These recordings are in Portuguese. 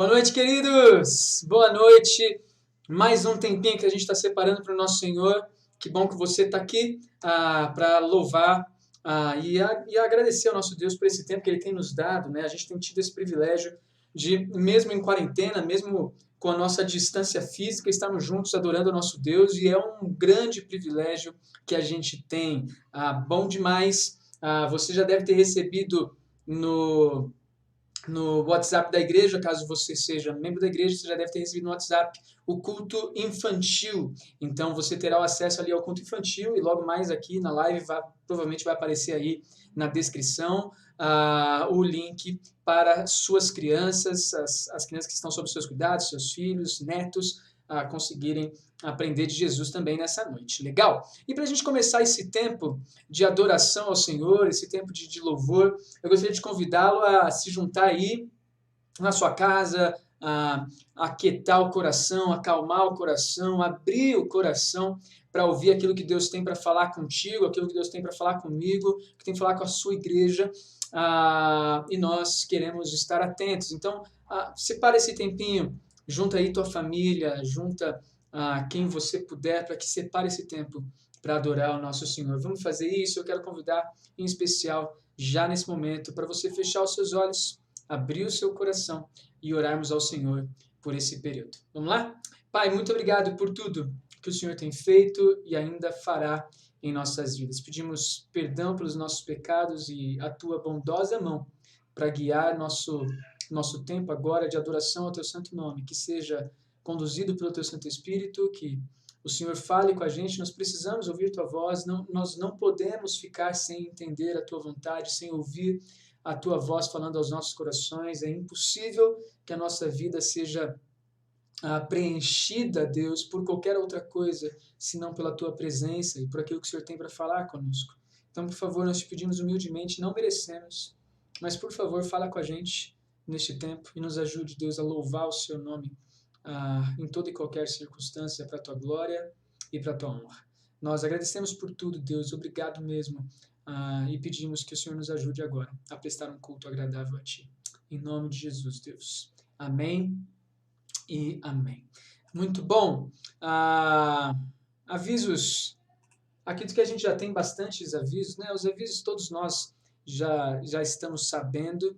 Boa noite, queridos! Boa noite! Mais um tempinho que a gente está separando para o nosso Senhor. Que bom que você está aqui para louvar e agradecer ao nosso Deus por esse tempo que Ele tem nos dado, né? A gente tem tido esse privilégio de, mesmo em quarentena, mesmo com a nossa distância física, estarmos juntos adorando ao nosso Deus, e é um grande privilégio que a gente tem. Bom demais! Você já deve ter recebido no WhatsApp da igreja, caso você seja membro da igreja, você já deve ter recebido no WhatsApp o culto infantil. Então você terá o acesso ali ao culto infantil e logo mais aqui na live provavelmente vai aparecer aí na descrição o link para suas crianças, as crianças que estão sob seus cuidados, seus filhos, netos, conseguirem aprender de Jesus também nessa noite. Legal? E para a gente começar esse tempo de adoração ao Senhor, esse tempo de louvor, eu gostaria de convidá-lo a se juntar aí na sua casa, a aquietar o coração, acalmar o coração, abrir o coração para ouvir aquilo que Deus tem para falar contigo, aquilo que Deus tem para falar comigo, que tem para falar com a sua igreja, e nós queremos estar atentos. Então, separa esse tempinho, junta aí tua família, junta quem você puder, para que separe esse tempo para adorar o nosso Senhor. Vamos fazer isso? Eu quero convidar, em especial, já nesse momento, para você fechar os seus olhos, abrir o seu coração e orarmos ao Senhor por esse período. Vamos lá? Pai, muito obrigado por tudo que o Senhor tem feito e ainda fará em nossas vidas. Pedimos perdão pelos nossos pecados e a tua bondosa mão para guiar nosso tempo agora de adoração ao teu santo nome, que seja conduzido pelo teu Santo Espírito, que o Senhor fale com a gente, nós precisamos ouvir tua voz, nós não podemos ficar sem entender a tua vontade, sem ouvir a tua voz falando aos nossos corações. É impossível que a nossa vida seja preenchida, Deus, por qualquer outra coisa, senão pela tua presença e por aquilo que o Senhor tem para falar conosco. Então, por favor, nós te pedimos humildemente, não merecemos, mas por favor, fala com a gente neste tempo e nos ajude, Deus, a louvar o seu nome em toda e qualquer circunstância, para a tua glória e para a tua honra. Nós agradecemos por tudo, Deus, obrigado mesmo, e pedimos que o Senhor nos ajude agora a prestar um culto agradável a Ti. Em nome de Jesus, Deus. Amém e amém. Muito bom. Avisos. Acredito que a gente já tem bastantes avisos, né? Os avisos todos nós já estamos sabendo.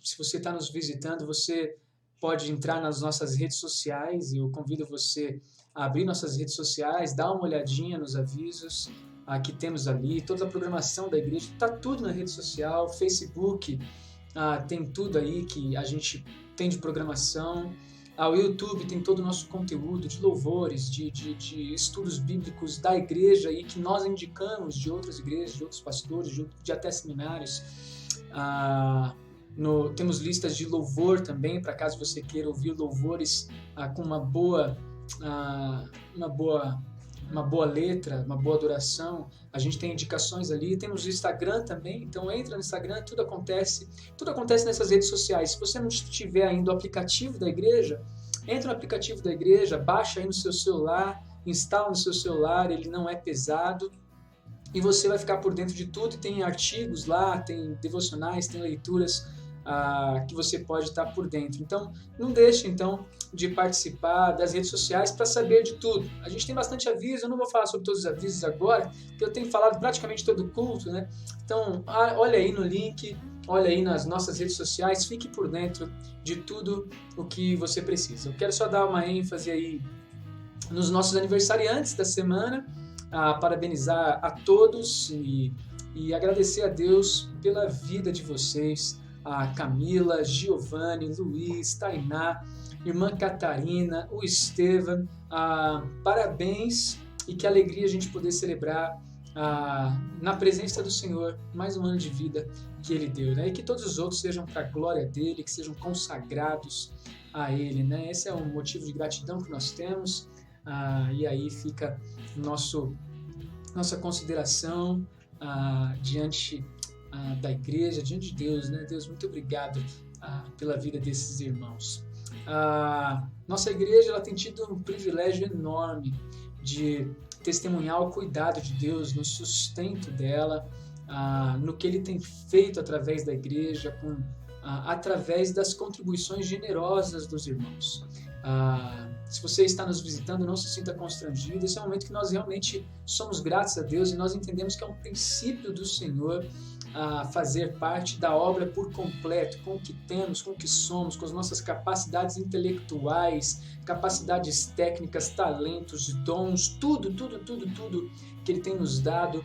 Se você está nos visitando, você pode entrar nas nossas redes sociais, e eu convido você a abrir nossas redes sociais, dar uma olhadinha nos avisos que temos ali, toda a programação da igreja, está tudo na rede social, Facebook, tem tudo aí que a gente tem de programação, o YouTube tem todo o nosso conteúdo de louvores, de estudos bíblicos da igreja e que nós indicamos de outras igrejas, de outros pastores, de até seminários. Temos listas de louvor também, para caso você queira ouvir louvores com uma boa letra, uma boa adoração. A gente tem indicações ali, temos o Instagram também, então entra no Instagram, tudo acontece nessas redes sociais. Se você não tiver ainda o aplicativo da igreja, entra no aplicativo da igreja, baixa aí no seu celular, instala no seu celular, ele não é pesado, e você vai ficar por dentro de tudo. Tem artigos lá, tem devocionais, tem leituras que você pode estar por dentro. Então, não deixe de participar das redes sociais para saber de tudo. A gente tem bastante aviso, eu não vou falar sobre todos os avisos agora, porque eu tenho falado praticamente todo o culto, né? Então, olha aí no link, olha aí nas nossas redes sociais, fique por dentro de tudo o que você precisa. Eu quero só dar uma ênfase aí nos nossos aniversariantes da semana, parabenizar a todos e agradecer a Deus pela vida de vocês, a Camila, Giovanni, Luiz, Tainá, irmã Catarina, o Estevam, parabéns, e que alegria a gente poder celebrar na presença do Senhor mais um ano de vida que Ele deu, né? E que todos os outros sejam para a glória dEle, que sejam consagrados a Ele, né? Esse é um motivo de gratidão que nós temos, e aí fica nossa consideração diante da igreja, diante de Deus, né? Deus, muito obrigado pela vida desses irmãos. Nossa igreja ela tem tido um privilégio enorme de testemunhar o cuidado de Deus no sustento dela, no que Ele tem feito através da igreja, com através das contribuições generosas dos irmãos. Se você está nos visitando, não se sinta constrangido. Esse é um momento que nós realmente somos gratos a Deus e nós entendemos que é um princípio do Senhor fazer parte da obra por completo, com o que temos, com o que somos, com as nossas capacidades intelectuais, capacidades técnicas, talentos, dons, tudo que Ele tem nos dado,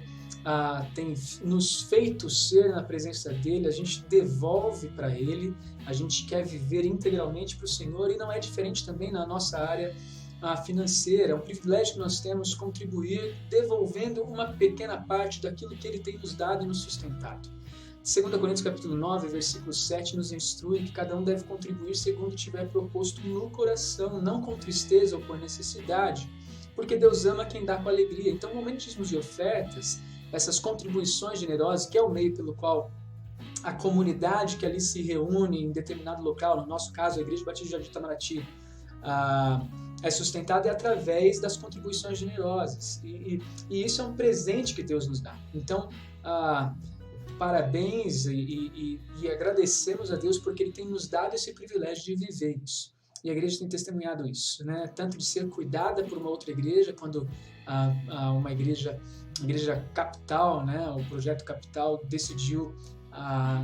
tem nos feito ser na presença dEle, a gente devolve para Ele, a gente quer viver integralmente para o Senhor, e não é diferente também na nossa área financeira. É um privilégio que nós temos contribuir devolvendo uma pequena parte daquilo que Ele tem nos dado e nos sustentado. 2 Coríntios capítulo 9, versículo 7 nos instrui que cada um deve contribuir segundo tiver proposto no coração, não com tristeza ou por necessidade, porque Deus ama quem dá com alegria. Então, o momento de dízimos e ofertas, essas contribuições generosas, que é o meio pelo qual a comunidade que ali se reúne em determinado local, no nosso caso a Igreja Batista de Jardim de Itamaraty, é sustentada através das contribuições generosas, e isso é um presente que Deus nos dá. Então, parabéns e agradecemos a Deus porque Ele tem nos dado esse privilégio de viver isso. E a igreja tem testemunhado isso, né? Tanto de ser cuidada por uma outra igreja, quando uma igreja Capital, né? O Projeto Capital decidiu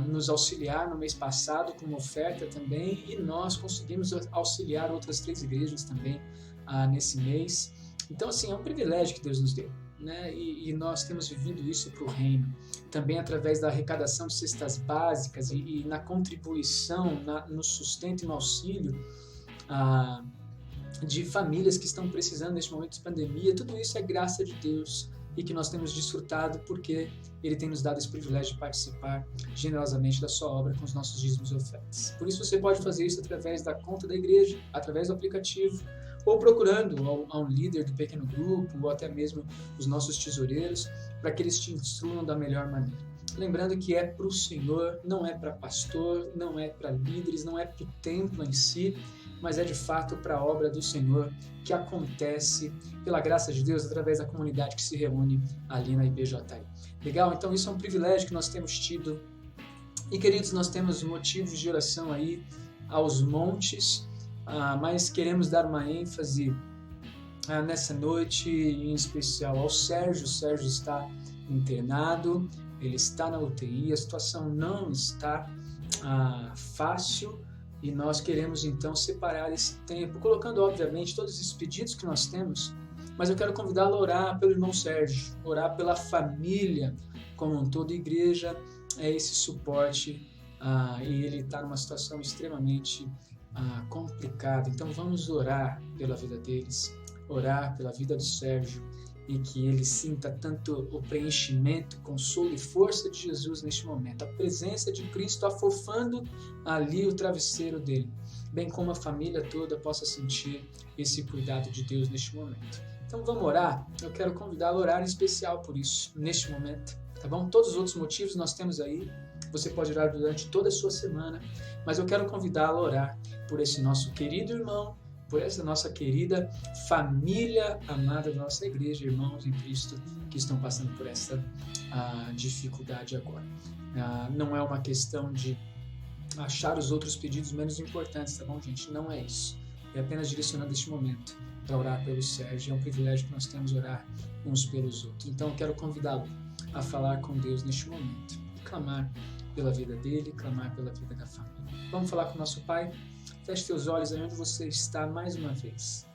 nos auxiliar no mês passado com uma oferta também, e nós conseguimos auxiliar outras 3 igrejas também nesse mês. Então, assim, é um privilégio que Deus nos deu, né? E nós temos vivido isso para o reino, também através da arrecadação de cestas básicas e na contribuição, no sustento e no auxílio de famílias que estão precisando neste momento de pandemia. Tudo isso é graça de Deus e que nós temos desfrutado porque Ele tem nos dado esse privilégio de participar generosamente da sua obra com os nossos dízimos e ofertas. Por isso você pode fazer isso através da conta da igreja, através do aplicativo, ou procurando a um líder do pequeno grupo, ou até mesmo os nossos tesoureiros, para que eles te instruam da melhor maneira. Lembrando que é para o Senhor, não é para pastor, não é para líderes, não é para o templo em si, mas é de fato para a obra do Senhor, que acontece pela graça de Deus através da comunidade que se reúne ali na IBJI. Legal? Então isso é um privilégio que nós temos tido. E queridos, nós temos motivos de oração aí aos montes, mas queremos dar uma ênfase nessa noite, em especial ao Sérgio. O Sérgio está internado, ele está na UTI, a situação não está fácil, e nós queremos então separar esse tempo, colocando obviamente todos esses pedidos que nós temos, mas eu quero convidá-lo a orar pelo irmão Sérgio, orar pela família como um todo. A igreja é esse suporte, e ele está numa situação extremamente complicada. Então vamos orar pela vida deles, orar pela vida do Sérgio, e que ele sinta tanto o preenchimento, consolo e força de Jesus neste momento, a presença de Cristo afofando ali o travesseiro dele, bem como a família toda possa sentir esse cuidado de Deus neste momento. Então vamos orar? Eu quero convidá-lo a orar em especial por isso, neste momento, tá bom? Todos os outros motivos nós temos aí, você pode orar durante toda a sua semana, mas eu quero convidá-lo a orar por esse nosso querido irmão, por essa nossa querida família amada da nossa igreja, irmãos em Cristo que estão passando por essa dificuldade agora. Não é uma questão de achar os outros pedidos menos importantes, tá bom, gente? Não é isso. É apenas direcionando este momento para orar pelo Sérgio. É um privilégio que nós temos orar uns pelos outros. Então eu quero convidá-lo a falar com Deus neste momento, clamar pela vida dele, clamar pela vida da família. Vamos falar com o nosso Pai? Feche teus olhos aí onde você está mais uma vez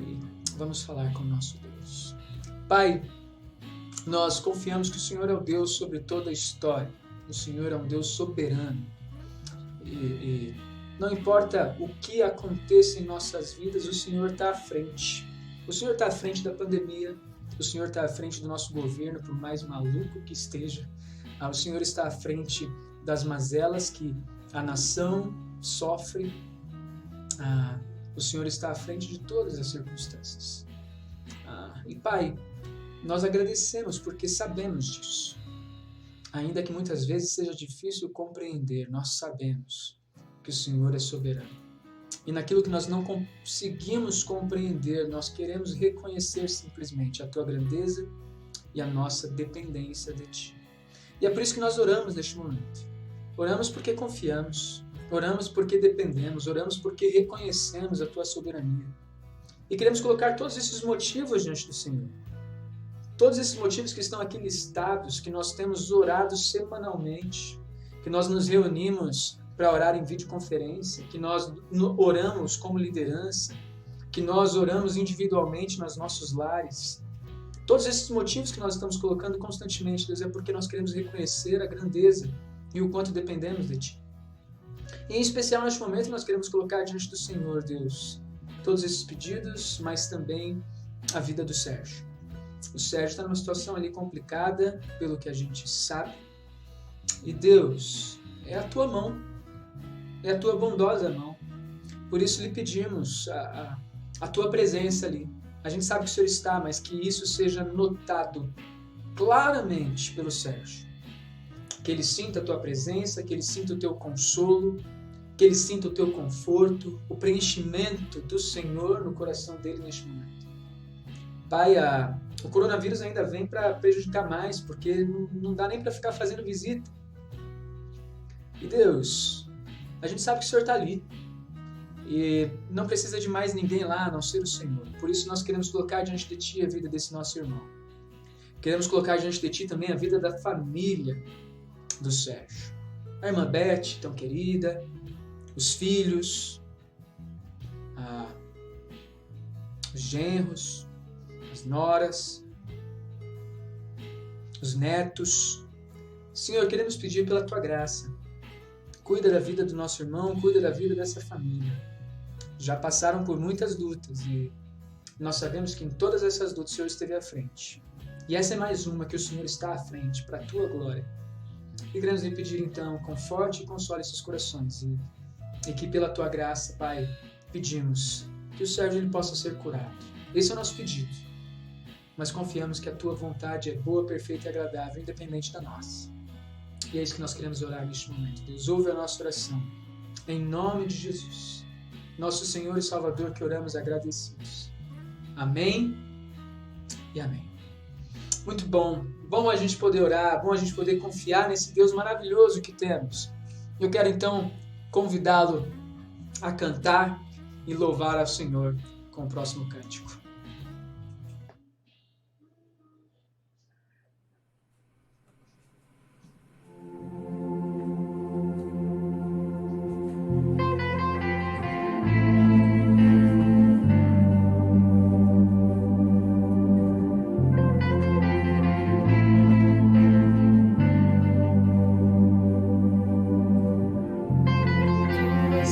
e vamos falar com o nosso Deus. Pai, nós confiamos que o Senhor é o Deus sobre toda a história. O Senhor é um Deus soberano. E não importa o que aconteça em nossas vidas, o Senhor está à frente. O Senhor está à frente da pandemia, o Senhor está à frente do nosso governo, por mais maluco que esteja. O Senhor está à frente das mazelas que a nação sofre. O Senhor está à frente de todas as circunstâncias. E Pai, nós agradecemos porque sabemos disso. Ainda que muitas vezes seja difícil compreender, nós sabemos que o Senhor é soberano. E naquilo que nós não conseguimos compreender, nós queremos reconhecer simplesmente a Tua grandeza e a nossa dependência de Ti. E é por isso que nós oramos neste momento. Oramos porque confiamos, oramos porque dependemos, oramos porque reconhecemos a Tua soberania. E queremos colocar todos esses motivos diante do Senhor. Todos esses motivos que estão aqui listados, que nós temos orado semanalmente, que nós nos reunimos para orar em videoconferência, que nós oramos como liderança, que nós oramos individualmente nos nossos lares. Todos esses motivos que nós estamos colocando constantemente, Deus, é porque nós queremos reconhecer a grandeza e o quanto dependemos de Ti. E em especial neste momento nós queremos colocar diante do Senhor, Deus, todos esses pedidos, mas também a vida do Sérgio. O Sérgio está numa situação ali complicada, pelo que a gente sabe. E Deus, é a Tua mão, é a Tua bondosa mão. Por isso lhe pedimos a Tua presença ali. A gente sabe que o Senhor está, mas que isso seja notado claramente pelo Sérgio. Que ele sinta a Tua presença, que ele sinta o Teu consolo, que ele sinta o Teu conforto, o preenchimento do Senhor no coração dele neste momento. Pai, o coronavírus ainda vem para prejudicar mais, porque não dá nem para ficar fazendo visita. E Deus, a gente sabe que o Senhor está ali. E não precisa de mais ninguém lá, a não ser o Senhor. Por isso nós queremos colocar diante de Ti a vida desse nosso irmão. Queremos colocar diante de Ti também a vida da família do Sérgio. A irmã Beth, tão querida, os filhos, os genros, as noras, os netos. Senhor, queremos pedir pela Tua graça. Cuida da vida do nosso irmão, cuida da vida dessa família. Já passaram por muitas lutas e nós sabemos que em todas essas lutas o Senhor esteve à frente. E essa é mais uma que o Senhor está à frente para a Tua glória. E queremos lhe pedir então, conforte e console esses corações e que pela Tua graça, Pai, pedimos que o Sérgio ele possa ser curado. Esse é o nosso pedido. Mas confiamos que a Tua vontade é boa, perfeita e agradável, independente da nossa. E é isso que nós queremos orar neste momento. Deus, ouve a nossa oração. Em nome de Jesus, nosso Senhor e Salvador, que oramos agradecidos. Amém e amém. Muito bom. Bom a gente poder orar, bom a gente poder confiar nesse Deus maravilhoso que temos. Eu quero então convidá-lo a cantar e louvar ao Senhor com o próximo cântico.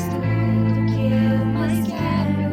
Tudo que eu mais quero.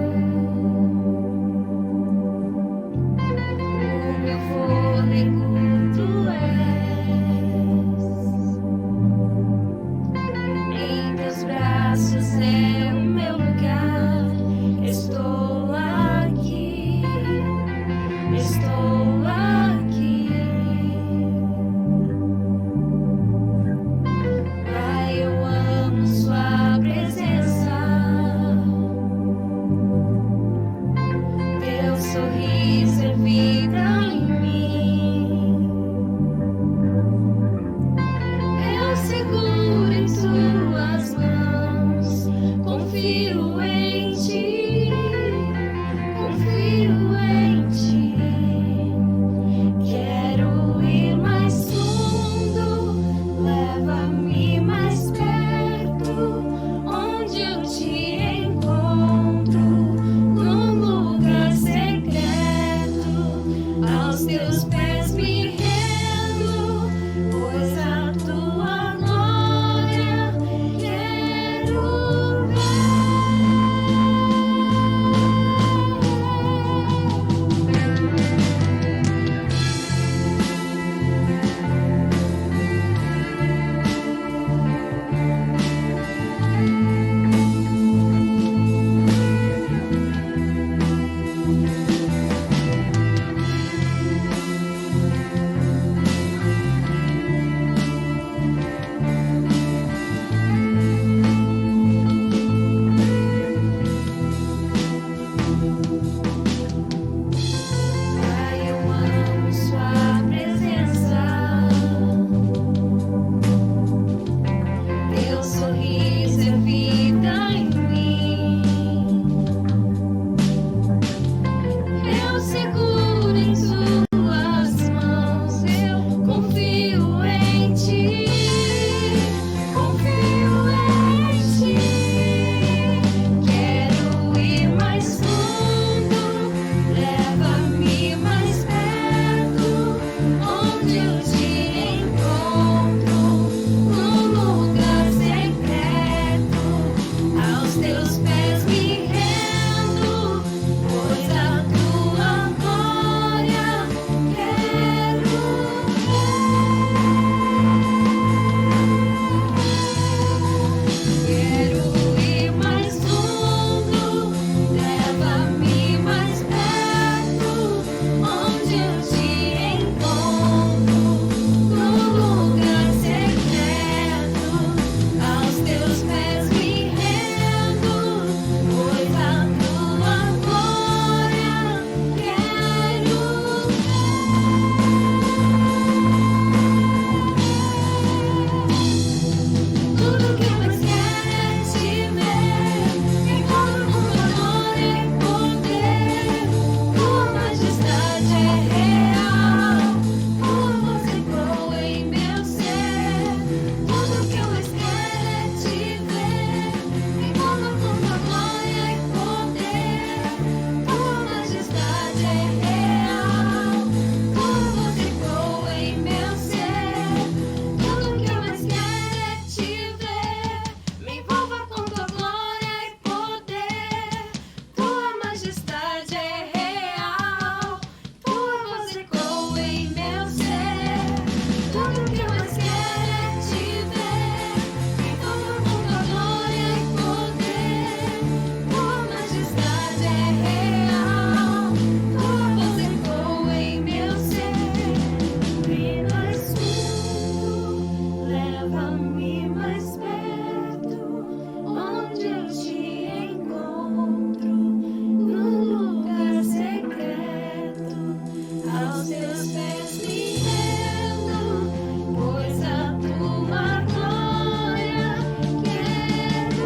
aos teus pés me rendo, pois a tua glória quero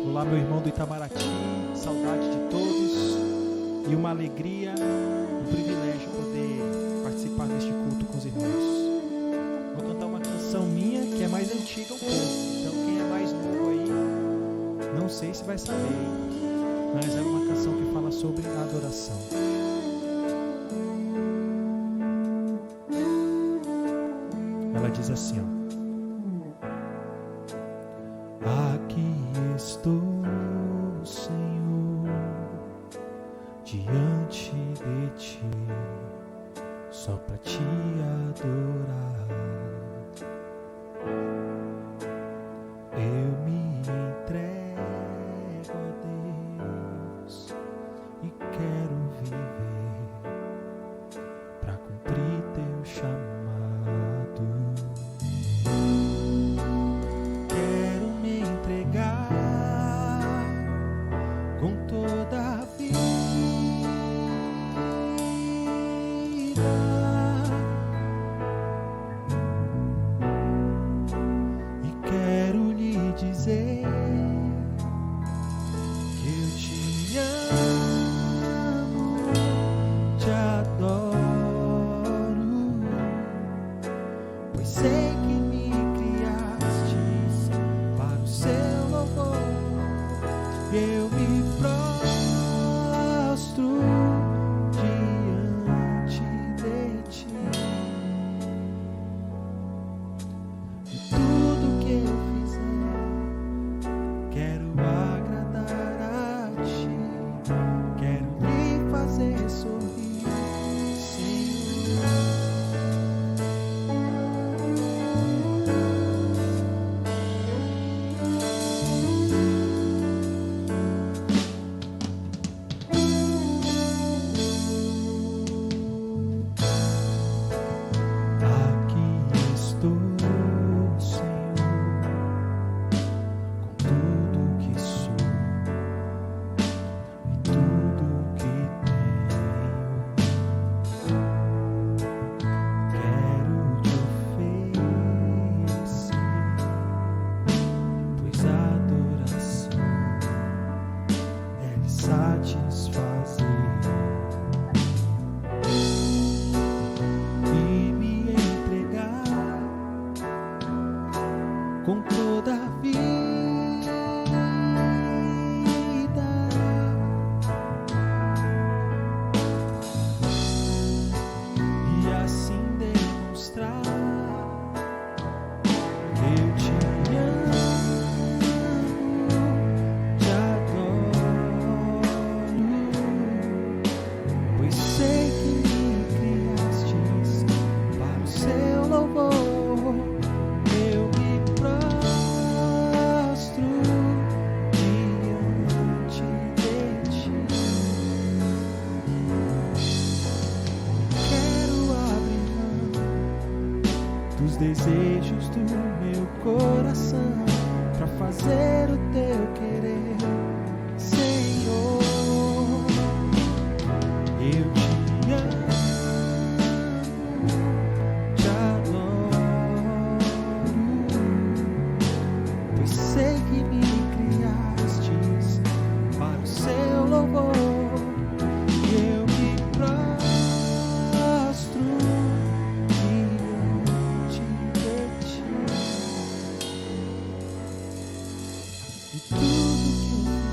Olá, meu irmão do Itamaraty, saudade de todos e uma alegria, um privilégio poder participar deste culto com os irmãos. Vou cantar uma canção minha que é mais antiga um pouco, então quem é mais novo aí, não sei se vai saber, mas é uma canção que fala sobre a adoração. Ela diz assim, ó. Aqui estou, Senhor, diante de ti, só para te adorar. Eu me entrego a Deus e quero viver para cumprir teu chamado. Quero me entregar com toda a vida e quero lhe dizer que eu te amo, te adoro, pois sei que me criastes para o seu louvor. Eu me prostro diante de ti, e tudo que eu fizer quero agradar a ti, quero lhe fazer sorrir, Senhor. Aqui estou, Senhor, com tudo que sou e tudo que tenho. Quero te oferecer, pois a adoração deve satisfazer e me entregar com toda a vida e assim demonstrar que eu te amo, te adoro, pois sei que me criastes para o seu louvor. Eu me prostro diante de ti, quero abrir mão dos desejos do meu coração para fazer o teu querer, Senhor. Eu te amo, te adoro, pois sei que me criastes para o seu louvor. Eu me prostro diante de ti, e tudo que eu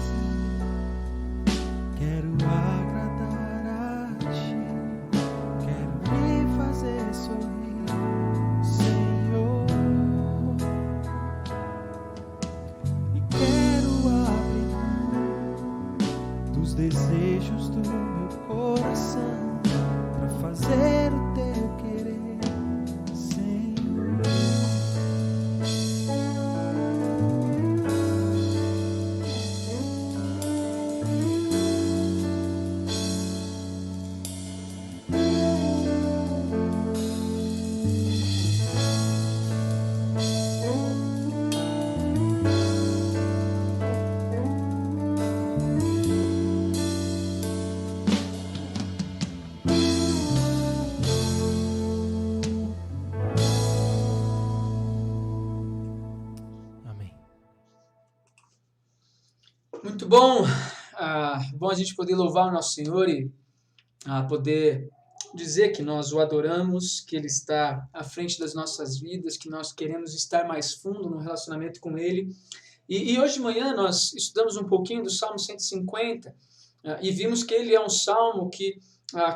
bom, bom a gente poder louvar o nosso Senhor e poder dizer que nós o adoramos, que Ele está à frente das nossas vidas, que nós queremos estar mais fundo no relacionamento com Ele. E hoje de manhã nós estudamos um pouquinho do Salmo 150 e vimos que ele é um salmo que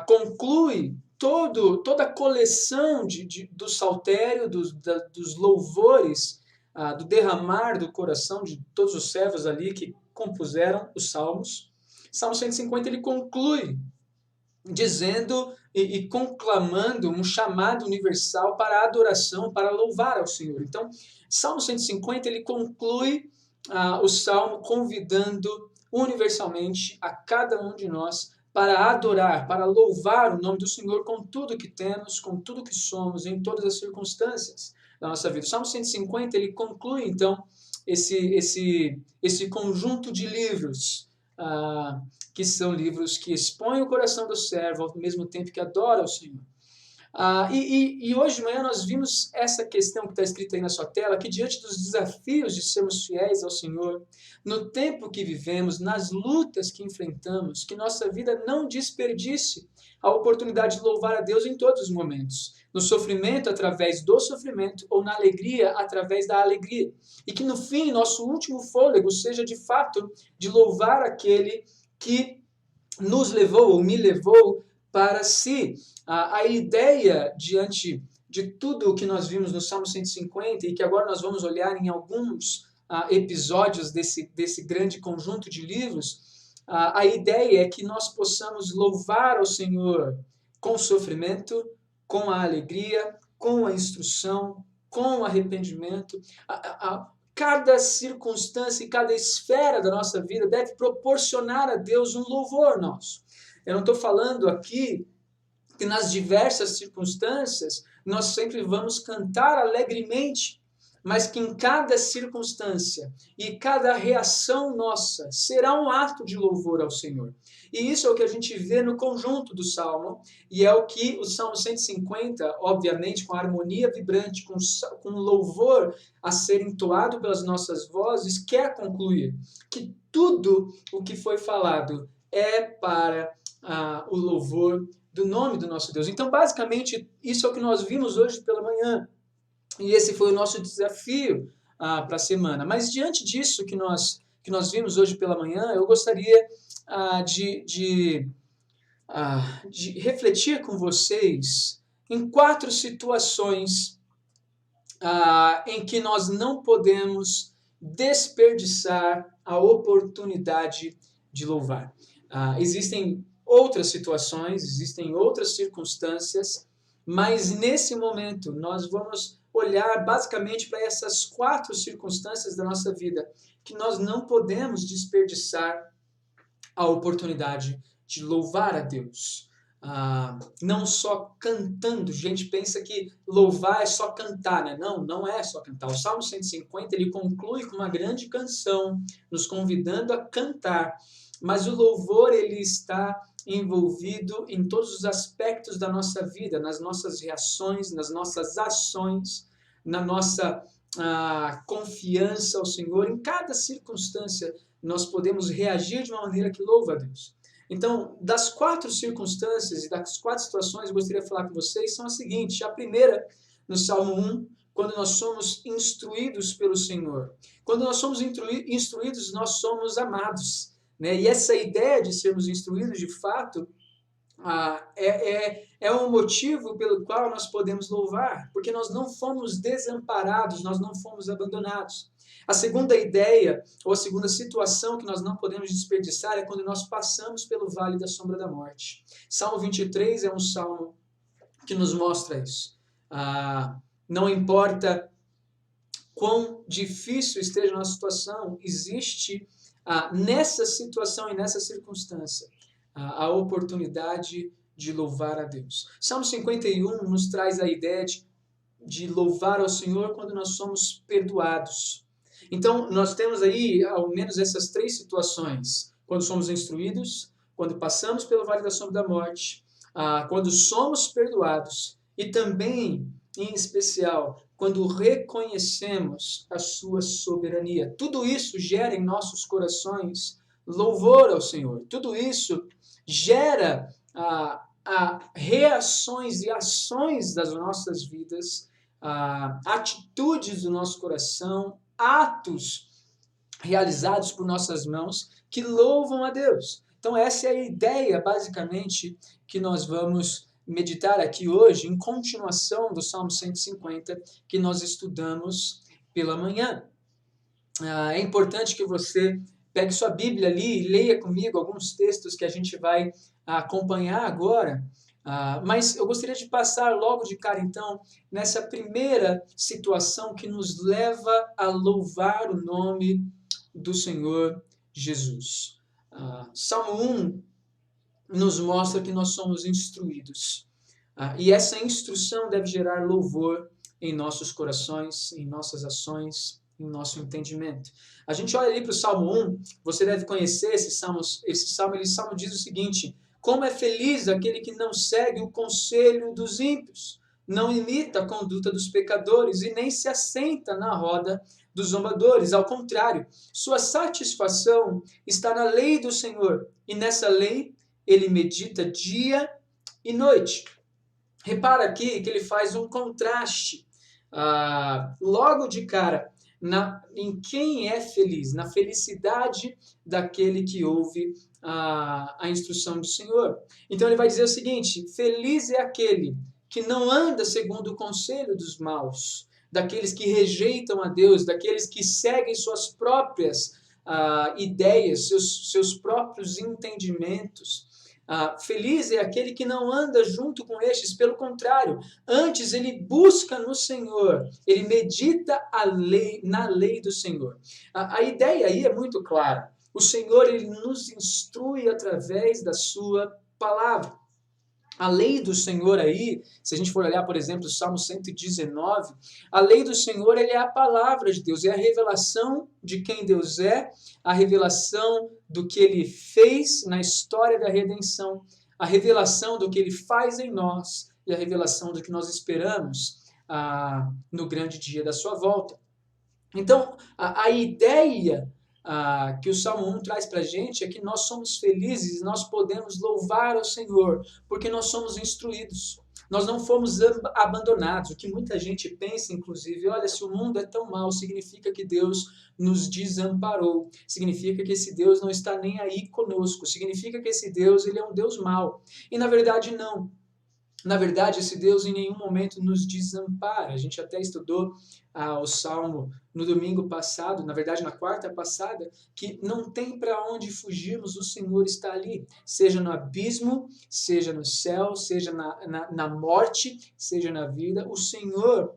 conclui toda a coleção do saltério, dos louvores, do derramar do coração de todos os servos ali que compuseram os salmos. Salmo 150 ele conclui dizendo e conclamando um chamado universal para a adoração, para louvar ao Senhor. Então, Salmo 150 ele conclui o salmo convidando universalmente a cada um de nós para adorar, para louvar o nome do Senhor com tudo que temos, com tudo que somos, em todas as circunstâncias da nossa vida. O Salmo 150 ele conclui, então, esse conjunto de livros, que são livros que expõem o coração do servo ao mesmo tempo que adora o Senhor. E hoje de manhã nós vimos essa questão que está escrita aí na sua tela, que diante dos desafios de sermos fiéis ao Senhor, no tempo que vivemos, nas lutas que enfrentamos, que nossa vida não desperdice a oportunidade de louvar a Deus em todos os momentos. No sofrimento, através do sofrimento, ou na alegria, através da alegria. E que no fim, nosso último fôlego seja de fato de louvar aquele que nos levou ou me levou para si. A ideia diante de tudo o que nós vimos no Salmo 150 e que agora nós vamos olhar em alguns episódios desse grande conjunto de livros, a ideia é que nós possamos louvar ao Senhor com o sofrimento, com a alegria, com a instrução, com o arrependimento. Cada circunstância e cada esfera da nossa vida deve proporcionar a Deus um louvor nosso. Eu não estou falando aqui que nas diversas circunstâncias nós sempre vamos cantar alegremente, mas que em cada circunstância e cada reação nossa será um ato de louvor ao Senhor. E isso é o que a gente vê no conjunto do Salmo, e é o que o Salmo 150, obviamente, com a harmonia vibrante, com louvor a ser entoado pelas nossas vozes, quer concluir que tudo o que foi falado é para o louvor do nome do nosso Deus. Então, basicamente, isso é o que nós vimos hoje pela manhã. E esse foi o nosso desafio para a semana. Mas diante disso que nós vimos hoje pela manhã, eu gostaria de refletir com vocês em 4 situações em que nós não podemos desperdiçar a oportunidade de louvar. Existem outras situações, existem outras circunstâncias, mas nesse momento nós vamos olhar basicamente para essas 4 circunstâncias da nossa vida que nós não podemos desperdiçar a oportunidade de louvar a Deus. Não só cantando, gente pensa que louvar é só cantar, né? Não é só cantar. O Salmo 150 ele conclui com uma grande canção, nos convidando a cantar, mas o louvor ele está envolvido em todos os aspectos da nossa vida, nas nossas reações, nas nossas ações, na nossa confiança ao Senhor. Em cada circunstância, nós podemos reagir de uma maneira que louva a Deus. Então, das 4 circunstâncias e das 4 situações, eu gostaria de falar com vocês, são as seguintes. A primeira, no Salmo 1, quando nós somos instruídos pelo Senhor. Quando nós somos instruídos, nós somos amados. E essa ideia de sermos instruídos, de fato, é um motivo pelo qual nós podemos louvar, porque nós não fomos desamparados, nós não fomos abandonados. A segunda ideia, ou a segunda situação que nós não podemos desperdiçar é quando nós passamos pelo vale da sombra da morte. Salmo 23 é um salmo que nos mostra isso. Não importa quão difícil esteja a nossa situação, existe nessa situação e nessa circunstância a oportunidade de louvar a Deus. Salmo 51 nos traz a ideia de louvar ao Senhor quando nós somos perdoados. Então, nós temos aí ao menos essas 3 situações. Quando somos instruídos, quando passamos pelo vale da sombra da morte, quando somos perdoados e também, em especial, quando reconhecemos a sua soberania. Tudo isso gera em nossos corações louvor ao Senhor. Tudo isso gera reações e ações das nossas vidas, atitudes do nosso coração, atos realizados por nossas mãos que louvam a Deus. Então essa é a ideia, basicamente, que nós vamos meditar aqui hoje, em continuação do Salmo 150, que nós estudamos pela manhã. É importante que você pegue sua Bíblia ali e leia comigo alguns textos que a gente vai acompanhar agora, mas eu gostaria de passar logo de cara, então, nessa primeira situação que nos leva a louvar o nome do Senhor Jesus. Salmo 1 nos mostra que nós somos instruídos, e essa instrução deve gerar louvor em nossos corações, em nossas ações, em nosso entendimento. A gente olha ali para o Salmo 1, você deve conhecer esse salmo diz o seguinte: como é feliz aquele que não segue o conselho dos ímpios, não imita a conduta dos pecadores e nem se assenta na roda dos zombadores. Ao contrário, sua satisfação está na lei do Senhor, e nessa lei ele medita dia e noite. Repara aqui que ele faz um contraste, logo de cara, em quem é feliz, na felicidade daquele que ouve a instrução do Senhor. Então ele vai dizer o seguinte: feliz é aquele que não anda segundo o conselho dos maus, daqueles que rejeitam a Deus, daqueles que seguem suas próprias ideias, seus próprios entendimentos. Feliz é aquele que não anda junto com estes, pelo contrário, antes ele busca no Senhor, ele medita na lei do Senhor. A ideia aí é muito clara. O Senhor, ele nos instrui através da sua palavra. A lei do Senhor aí, se a gente for olhar, por exemplo, o Salmo 119, a lei do Senhor, ele é a palavra de Deus, é a revelação de quem Deus é, a revelação do que ele fez na história da redenção, a revelação do que ele faz em nós e a revelação do que nós esperamos no grande dia da sua volta. Então, a ideia que o Salmo 1 traz para a gente é que nós somos felizes e nós podemos louvar ao Senhor, porque nós somos instruídos. Nós não fomos abandonados. O que muita gente pensa, inclusive, olha, se o mundo é tão mau, significa que Deus nos desamparou. Significa que esse Deus não está nem aí conosco. Significa que esse Deus, ele é um Deus mau. E na verdade não. Na verdade, esse Deus em nenhum momento nos desampara. A gente até estudou o Salmo no domingo passado, na verdade na quarta passada, que não tem para onde fugirmos, o Senhor está ali. Seja no abismo, seja no céu, seja na morte, seja na vida, o Senhor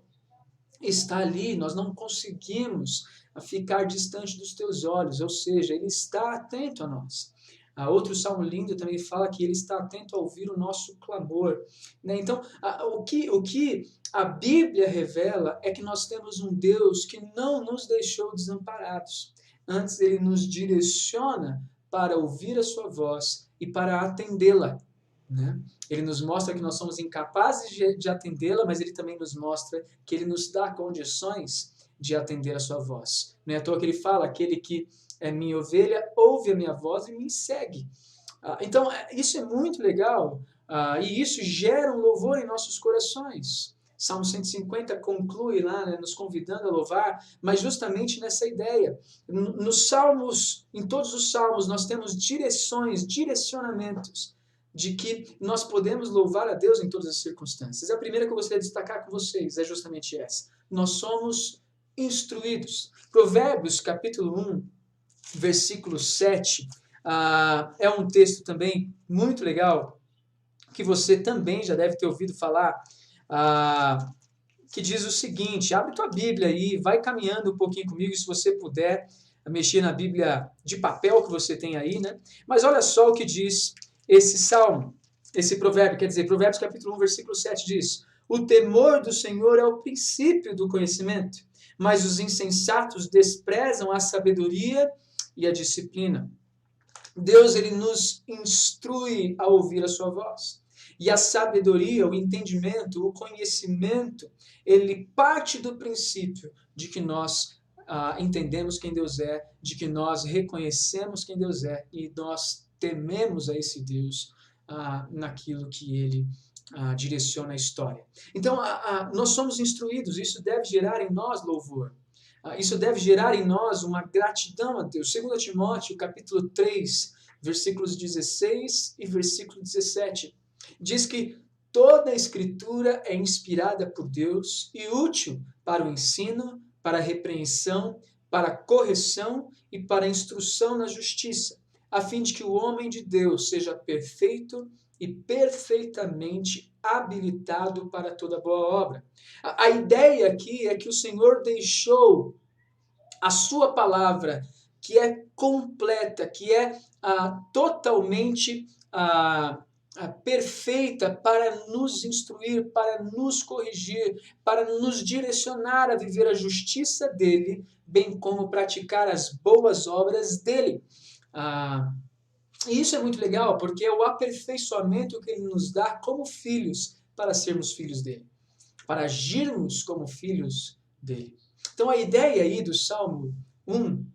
está ali. Nós não conseguimos ficar distante dos teus olhos, ou seja, Ele está atento a nós. Outro salmo lindo também fala que ele está atento a ouvir o nosso clamor. Então, o que a Bíblia revela é que nós temos um Deus que não nos deixou desamparados. Antes, ele nos direciona para ouvir a sua voz e para atendê-la. Ele nos mostra que nós somos incapazes de atendê-la, mas ele também nos mostra que ele nos dá condições de atender a sua voz. Não é à toa que ele fala: aquele que é minha ovelha, ouve a minha voz e me segue. Então, isso é muito legal, e isso gera um louvor em nossos corações. Salmo 150 conclui lá, nos convidando a louvar, mas justamente nessa ideia. Nos salmos, em todos os salmos, nós temos direcionamentos de que nós podemos louvar a Deus em todas as circunstâncias. A primeira que eu gostaria de destacar com vocês é justamente essa. Nós somos instruídos. Provérbios, capítulo 1, versículo 7, é um texto também muito legal, que você também já deve ter ouvido falar, que diz o seguinte: abre tua Bíblia aí, vai caminhando um pouquinho comigo, se você puder mexer na Bíblia de papel que você tem aí, Mas olha só o que diz esse salmo, esse provérbio, quer dizer, Provérbios capítulo 1, versículo 7 diz: o temor do Senhor é o princípio do conhecimento, mas os insensatos desprezam a sabedoria e a disciplina. Deus, ele nos instrui a ouvir a sua voz. E a sabedoria, o entendimento, o conhecimento, ele parte do princípio de que nós entendemos quem Deus é, de que nós reconhecemos quem Deus é e nós tememos a esse Deus naquilo que Ele direciona a história. Então, nós somos instruídos, isso deve gerar em nós louvor. Isso deve gerar em nós uma gratidão a Deus. 2 Timóteo, capítulo 3, versículos 16 e versículo 17, diz que toda a Escritura é inspirada por Deus e útil para o ensino, para a repreensão, para a correção e para a instrução na justiça, a fim de que o homem de Deus seja perfeito e perfeitamente habilitado para toda boa obra. A ideia aqui é que o Senhor deixou a sua palavra, que é completa, que é totalmente perfeita para nos instruir, para nos corrigir, para nos direcionar a viver a justiça dele, bem como praticar as boas obras dele. E isso é muito legal, porque é o aperfeiçoamento que ele nos dá como filhos, para sermos filhos dele, para agirmos como filhos dele. Então a ideia aí do Salmo 1,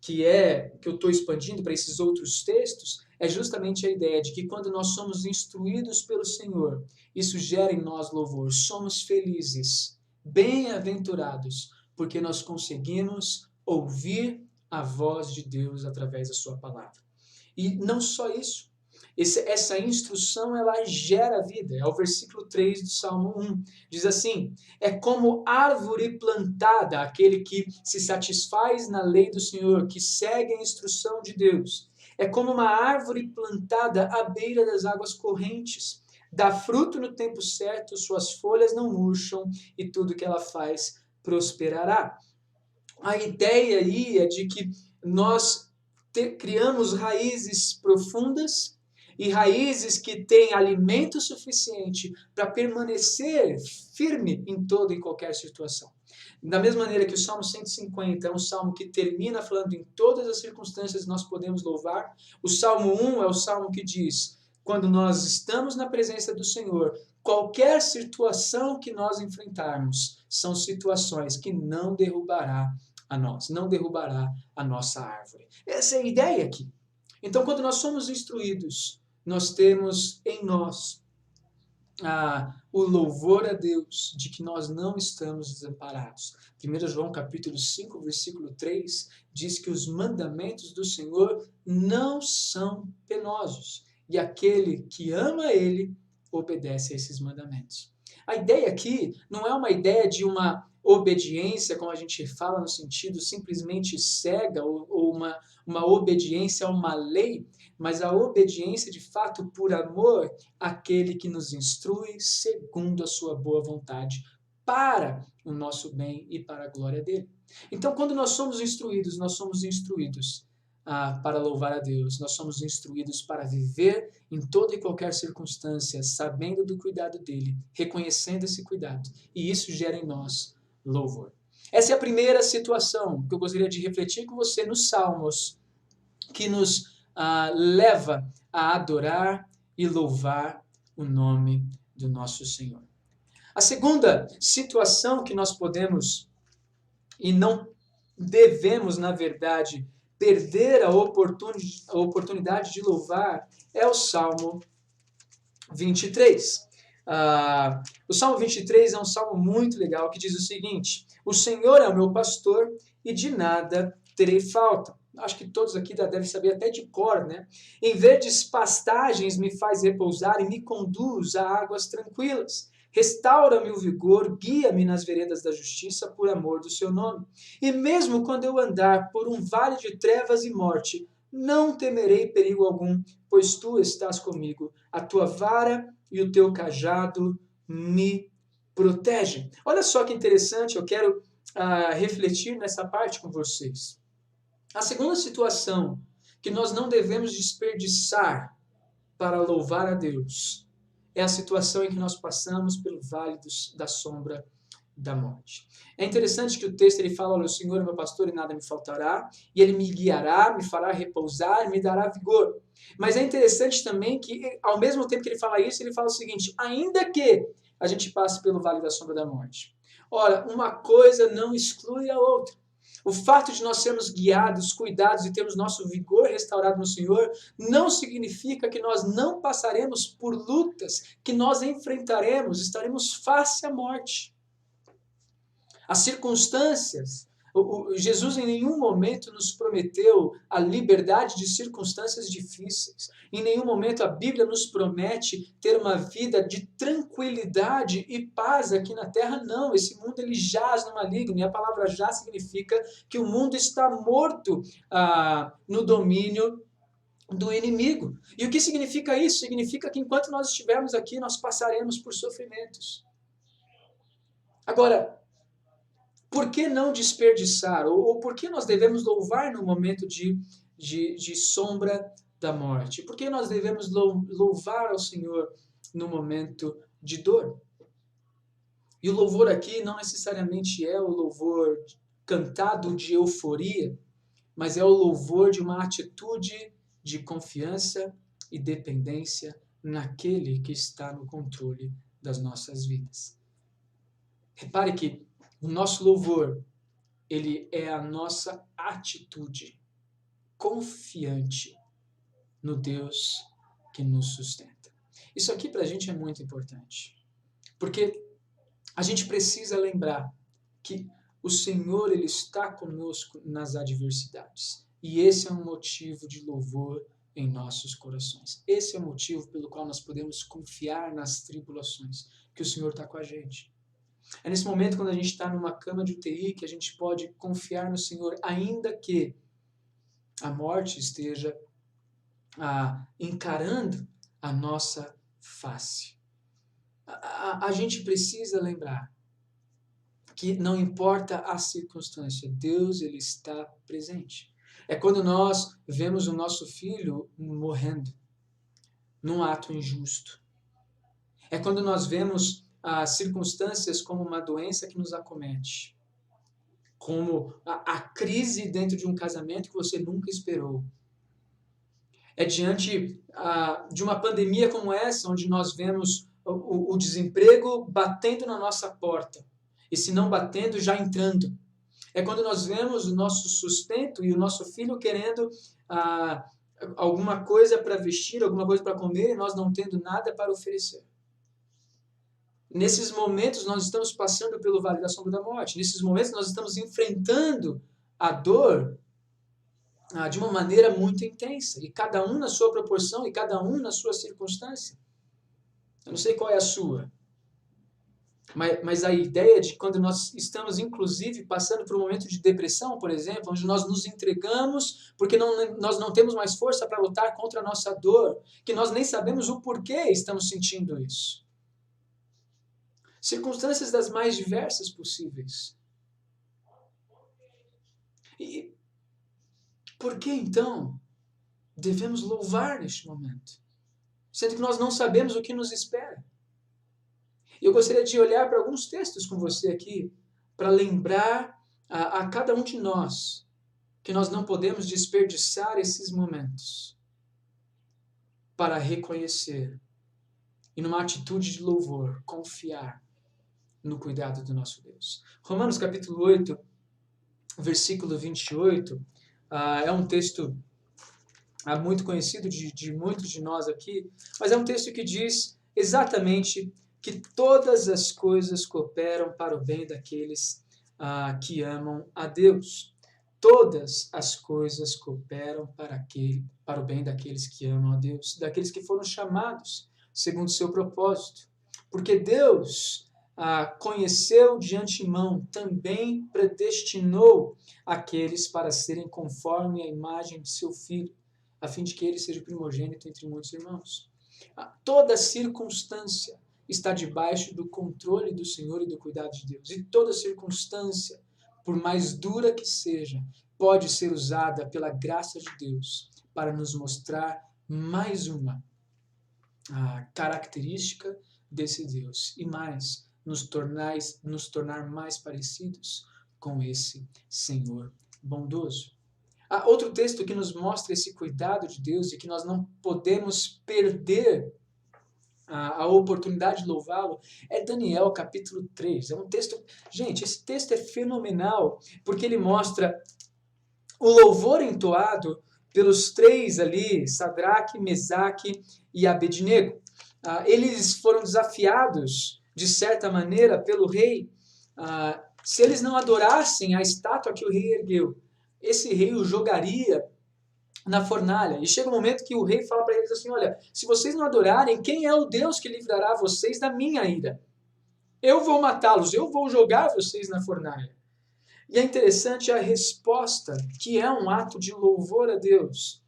que eu estou expandindo para esses outros textos, é justamente a ideia de que quando nós somos instruídos pelo Senhor, isso gera em nós louvor. Somos felizes, bem-aventurados, porque nós conseguimos ouvir a voz de Deus através da sua palavra. E não só isso, essa instrução ela gera vida. É o versículo 3 do Salmo 1. Diz assim: é como árvore plantada, aquele que se satisfaz na lei do Senhor, que segue a instrução de Deus. É como uma árvore plantada à beira das águas correntes. Dá fruto no tempo certo, suas folhas não murcham e tudo que ela faz prosperará. A ideia aí é de que nós criamos raízes profundas e raízes que têm alimento suficiente para permanecer firme em toda e qualquer situação. Da mesma maneira que o Salmo 150 é um salmo que termina falando em todas as circunstâncias nós podemos louvar, o Salmo 1 é o salmo que diz, quando nós estamos na presença do Senhor, qualquer situação que nós enfrentarmos são situações que não derrubará a nós, não derrubará a nossa árvore. Essa é a ideia aqui. Então, quando nós somos instruídos, nós temos em nós o louvor a Deus de que nós não estamos desamparados. 1 João capítulo 5, versículo 3, diz que os mandamentos do Senhor não são penosos, e aquele que ama Ele obedece a esses mandamentos. A ideia aqui não é uma ideia de uma obediência, como a gente fala no sentido simplesmente cega, ou uma obediência a uma lei, mas a obediência de fato por amor àquele que nos instrui segundo a sua boa vontade, para o nosso bem e para a glória dele. Então, quando nós somos instruídos para louvar a Deus, nós somos instruídos para viver em toda e qualquer circunstância, sabendo do cuidado dele, reconhecendo esse cuidado, e isso gera em nós louvor. Essa é a primeira situação que eu gostaria de refletir com você nos Salmos, que nos leva a adorar e louvar o nome do nosso Senhor. A segunda situação que nós podemos e não devemos, na verdade, perder a oportunidade de louvar é o Salmo 23. O Salmo 23 é um salmo muito legal que diz o seguinte: o Senhor é o meu pastor e de nada terei falta. Acho que todos aqui devem saber até de cor, né? Em verdes pastagens me faz repousar e me conduz a águas tranquilas. Restaura-me o vigor, guia-me nas veredas da justiça por amor do seu nome. E mesmo quando eu andar por um vale de trevas e morte, não temerei perigo algum, pois tu estás comigo. A tua vara e o teu cajado me protegem. Olha só que interessante, eu quero refletir nessa parte com vocês. A segunda situação que nós não devemos desperdiçar para louvar a Deus é a situação em que nós passamos pelo vale da sombra da morte. É interessante que o texto ele fala: olha, o Senhor é meu pastor e nada me faltará, e ele me guiará, me fará repousar, me dará vigor. Mas é interessante também que, ao mesmo tempo que ele fala isso, ele fala o seguinte: ainda que a gente passe pelo vale da sombra da morte. Ora, uma coisa não exclui a outra. O fato de nós sermos guiados, cuidados e termos nosso vigor restaurado no Senhor não significa que nós não passaremos por lutas, que nós enfrentaremos, estaremos face à morte. As circunstâncias, Jesus em nenhum momento nos prometeu a liberdade de circunstâncias difíceis. Em nenhum momento a Bíblia nos promete ter uma vida de tranquilidade e paz aqui na terra. Não, esse mundo ele jaz no maligno, e a palavra já significa que o mundo está morto no domínio do inimigo. E o que significa isso? Significa que enquanto nós estivermos aqui, nós passaremos por sofrimentos. Agora, por que não desperdiçar? Ou por que nós devemos louvar no momento de sombra da morte? Por que nós devemos louvar ao Senhor no momento de dor? E o louvor aqui não necessariamente é o louvor cantado de euforia, mas é o louvor de uma atitude de confiança e dependência naquele que está no controle das nossas vidas. Repare que o nosso louvor, ele é a nossa atitude confiante no Deus que nos sustenta. Isso aqui para a gente é muito importante, porque a gente precisa lembrar que o Senhor ele está conosco nas adversidades. E esse é um motivo de louvor em nossos corações. Esse é o motivo pelo qual nós podemos confiar nas tribulações, que o Senhor está com a gente. É nesse momento, quando a gente está numa cama de UTI, que a gente pode confiar no Senhor, ainda que a morte esteja encarando a nossa face. A gente precisa lembrar que não importa a circunstância, Deus ele está presente. É quando nós vemos o nosso filho morrendo num ato injusto. É quando nós vemos circunstâncias como uma doença que nos acomete, como a crise dentro de um casamento que você nunca esperou. É diante de uma pandemia como essa, onde nós vemos o desemprego batendo na nossa porta, e se não batendo, já entrando. É quando nós vemos o nosso sustento e o nosso filho querendo alguma coisa para vestir, alguma coisa para comer, e nós não tendo nada para oferecer. Nesses momentos, nós estamos passando pelo vale da sombra da morte. Nesses momentos, nós estamos enfrentando a dor de uma maneira muito intensa. E cada um na sua proporção, e cada um na sua circunstância. Eu não sei qual é a sua. Mas a ideia de quando nós estamos, inclusive, passando por um momento de depressão, por exemplo, onde nós nos entregamos porque nós não temos mais força para lutar contra a nossa dor, que nós nem sabemos o porquê estamos sentindo isso. Circunstâncias das mais diversas possíveis. E por que então devemos louvar neste momento? Sendo que nós não sabemos o que nos espera. E eu gostaria de olhar para alguns textos com você aqui, para lembrar a cada um de nós que nós não podemos desperdiçar esses momentos para reconhecer e numa atitude de louvor, confiar no cuidado do nosso Deus. Romanos capítulo 8, versículo 28, é um texto muito conhecido de muitos de nós aqui, mas é um texto que diz exatamente que todas as coisas cooperam para o bem daqueles que amam a Deus. Todas as coisas cooperam para o bem daqueles que amam a Deus, daqueles que foram chamados segundo o seu propósito. Porque Deus conheceu de antemão, também predestinou aqueles para serem conforme a imagem de seu Filho, a fim de que ele seja primogênito entre muitos irmãos. Toda circunstância está debaixo do controle do Senhor e do cuidado de Deus. E toda circunstância, por mais dura que seja, pode ser usada pela graça de Deus para nos mostrar mais uma característica desse Deus e mais, nos tornar mais parecidos com esse Senhor bondoso. Há outro texto que nos mostra esse cuidado de Deus e que nós não podemos perder a oportunidade de louvá-lo é Daniel capítulo 3. É um texto, gente, esse texto é fenomenal, porque ele mostra o louvor entoado pelos três ali, Sadraque, Mesaque e Abednego. Eles foram desafiados, de certa maneira, pelo rei. Se eles não adorassem a estátua que o rei ergueu, esse rei o jogaria na fornalha. E chega um momento que o rei fala para eles assim, olha, se vocês não adorarem, quem é o Deus que livrará vocês da minha ira? Eu vou matá-los, eu vou jogar vocês na fornalha. E é interessante a resposta, que é um ato de louvor a Deus,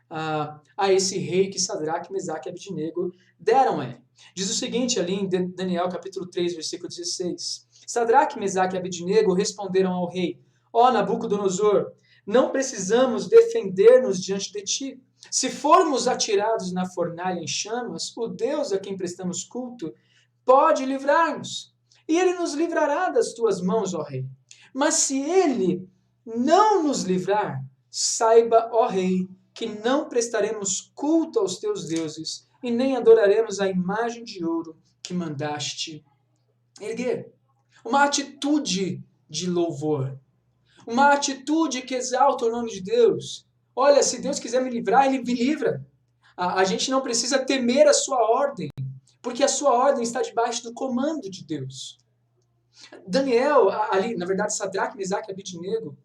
a esse rei que Sadraque, Mesaque e Abednego deram a ele. Diz o seguinte ali em Daniel capítulo 3, versículo 16. Sadraque, Mesaque e Abednego responderam ao rei, ó Nabucodonosor, não precisamos defender-nos diante de ti. Se formos atirados na fornalha em chamas, o Deus a quem prestamos culto pode livrar-nos. E ele nos livrará das tuas mãos, ó rei. Mas se ele não nos livrar, saiba, ó rei, que não prestaremos culto aos teus deuses e nem adoraremos a imagem de ouro que mandaste erguer. Uma atitude de louvor. Uma atitude que exalta o nome de Deus. Olha, se Deus quiser me livrar, Ele me livra. A gente não precisa temer a sua ordem, porque a sua ordem está debaixo do comando de Deus. Daniel, ali, na verdade, Sadraque, Mesaque e Abednego,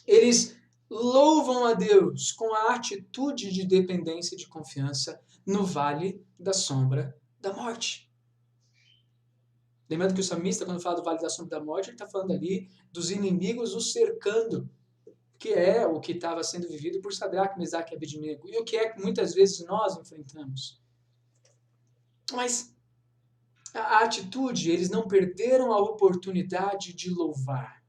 eles louvam a Deus com a atitude de dependência e de confiança no vale da sombra da morte. Lembrando que o salmista, quando fala do vale da sombra da morte, ele está falando ali dos inimigos o cercando, que é o que estava sendo vivido por Sadraque, Mesaque e Abednego, e o que é que muitas vezes nós enfrentamos. Mas a atitude, eles não perderam a oportunidade de louvar,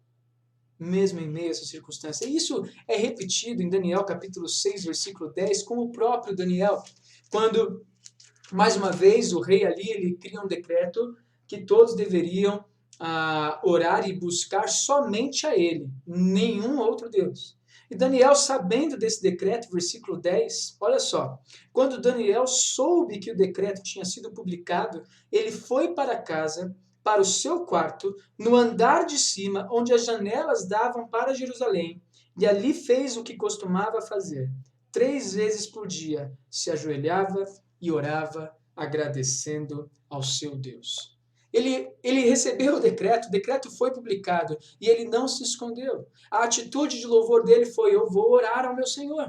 mesmo em meio a essa circunstância. E isso é repetido em Daniel capítulo 6, versículo 10, com o próprio Daniel, quando, mais uma vez, o rei ali, ele cria um decreto que todos deveriam orar e buscar somente a ele, nenhum outro Deus. E Daniel, sabendo desse decreto, versículo 10, olha só, quando Daniel soube que o decreto tinha sido publicado, ele foi para casa, para o seu quarto, no andar de cima, onde as janelas davam para Jerusalém, e ali fez o que costumava fazer. 3 vezes por dia se ajoelhava e orava, agradecendo ao seu Deus. Ele recebeu o decreto foi publicado e ele não se escondeu. A atitude de louvor dele foi: eu vou orar ao meu Senhor.